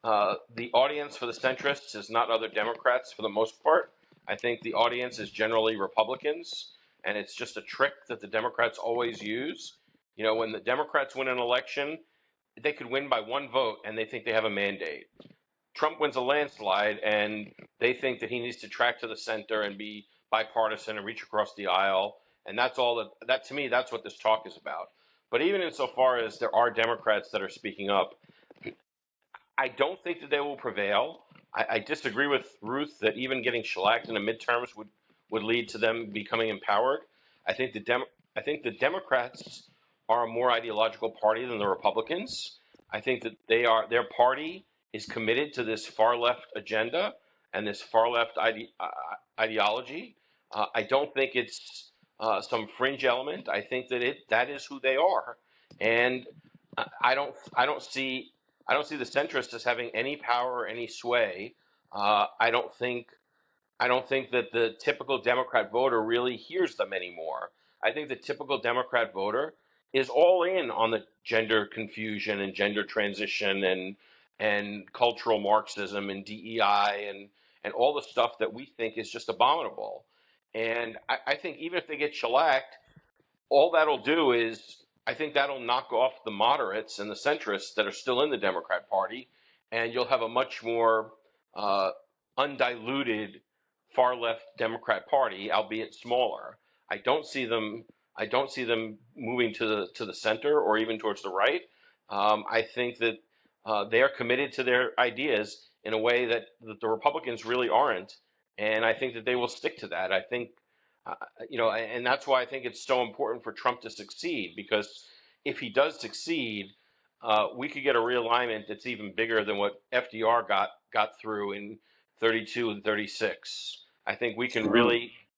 the audience for the centrists is not other Democrats for the most part. I think the audience is generally Republicans, and it's just a trick that the Democrats always use. You know, when the Democrats win an election, they could win by one vote, and they think they have a mandate. Trump wins a landslide, and they think that he needs to track to the center and be bipartisan and reach across the aisle. And that's all that to me, that's what this talk is about. But even insofar as there are Democrats that are speaking up, I don't think that they will prevail. I disagree with Ruth that even getting shellacked in the midterms would lead to them becoming empowered. I think the Democrats are a more ideological party than the Republicans. I think that their party is committed to this far left agenda and this far left ideology. I don't think it's some fringe element. I think that is who they are, and I don't see the centrists as having any power or any sway. I don't think that the typical Democrat voter really hears them anymore. I think the typical Democrat voter is all in on the gender confusion and gender transition and cultural Marxism and DEI and all the stuff that we think is just abominable. And I think even if they get shellacked, all that'll do is I think that'll knock off the moderates and the centrists that are still in the Democrat Party, and you'll have a much more uh, undiluted far left Democrat Party, albeit smaller. I don't see them. I don't see them moving to the center or even towards the right. I think that they are committed to their ideas in a way that the Republicans really aren't, and I think that they will stick to that. I think uh, and that's why I think it's so important for Trump to succeed, because if he does succeed, we could get a realignment that's even bigger than what FDR got through in 32 and 36. I think we can Sure.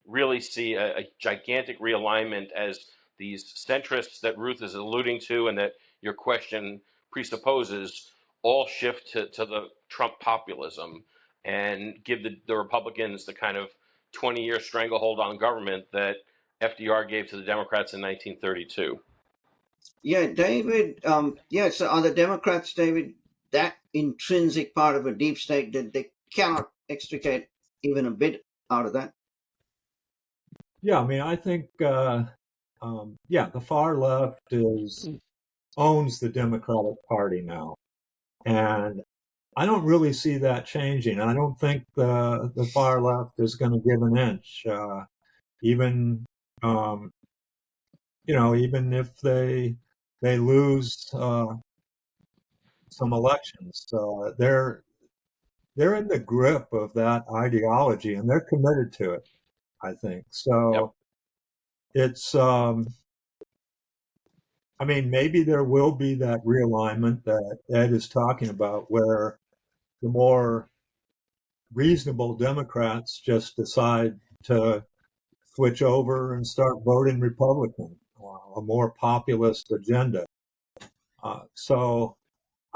really see a gigantic realignment as these centrists that Ruth is alluding to and that your question presupposes all shift to the Trump populism and give the Republicans the kind of 20-year stranglehold on government that FDR gave to the Democrats in 1932. Yeah, David. So are the Democrats, David, that intrinsic part of a deep state that they cannot extricate even a bit out of that? Yeah, I mean, I think, the far left owns the Democratic Party now, and I don't really see that changing. I don't think the far left is going to give an inch, even um, even if they lose some elections. They're in the grip of that ideology, and they're committed to it. I think Yep. so. It's I mean, maybe there will be that realignment that Ed is talking about, where the more reasonable Democrats just decide to switch over and start voting Republican, a more populist agenda. I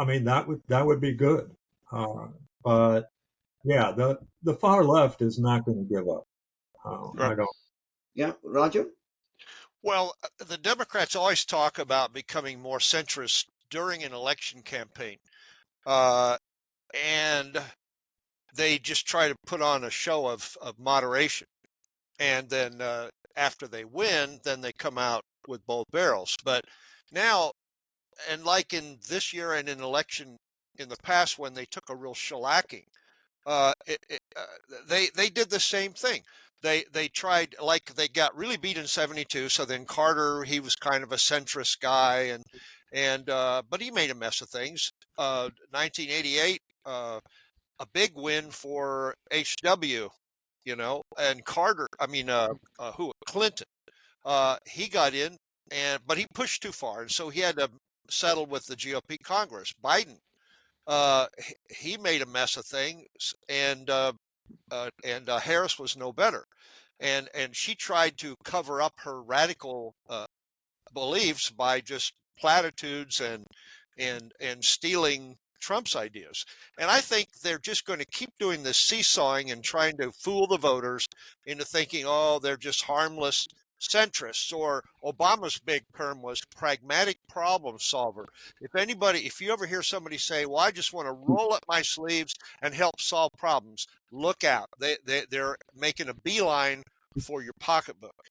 mean, that would be good. But yeah, the far left is not going to give up. Right. I don't. Yeah, Roger? Well, the Democrats always talk about becoming more centrist during an election campaign. Uh, and they just try to put on a show of moderation. And then after they win, then they come out with both barrels. But now, and like in this year and in election in the past, when they took a real shellacking, they did the same thing. They tried, like, they got really beat in '72. So then Carter, he was kind of a centrist guy, and but he made a mess of things. 1988, a big win for HW, and Carter. I mean, who Clinton? He got in, but he pushed too far, and so he had to settle with the GOP Congress. Biden, he made a mess of things, and Harris was no better, and she tried to cover up her radical beliefs by just platitudes and stealing Trump's ideas. And I think they're just going to keep doing this seesawing and trying to fool the voters into thinking, oh, they're just harmless centrists. Or Obama's big term was pragmatic problem solver. If you ever hear somebody say, well, I just want to roll up my sleeves and help solve problems, look out. They're making a beeline for your pocketbook.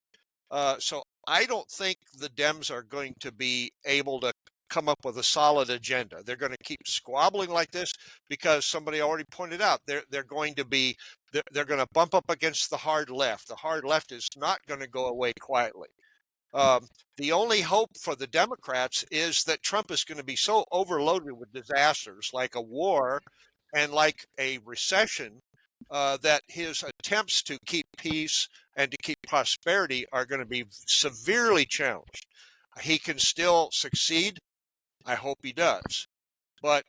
So I don't think the Dems are going to be able to come up with a solid agenda. They're going to keep squabbling like this because somebody already pointed out they're going to bump up against the hard left. The hard left is not going to go away quietly. The only hope for the Democrats is that Trump is going to be so overloaded with disasters like a war and like a recession that his attempts to keep peace and to keep prosperity are going to be severely challenged. He can still succeed. I hope he does. But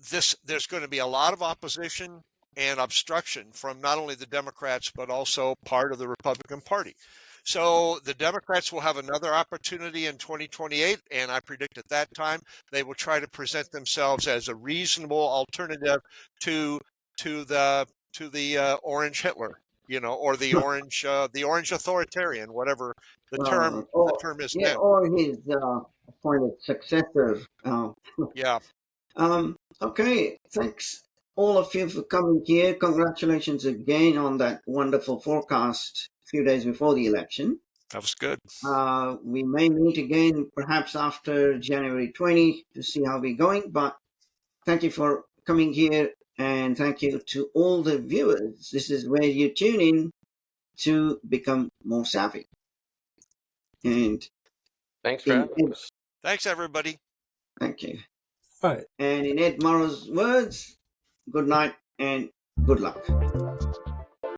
there's going to be a lot of opposition and obstruction from not only the Democrats, but also part of the Republican Party. So the Democrats will have another opportunity in 2028, and I predict at that time they will try to present themselves as a reasonable alternative to the orange Hitler, or the orange authoritarian, whatever the term is then. or his appointed successor. Yeah. Okay, thanks all of you for coming here. Congratulations again on that wonderful forecast a few days before the election. That was good. We may meet again perhaps after January 20 to see how we're going, but thank you for coming here, and thank you to all the viewers. This is where you tune in to become more savvy. And Thanks for having us. Thanks, everybody. Thank you. All right. And in Ed Morrow's words, good night and good luck.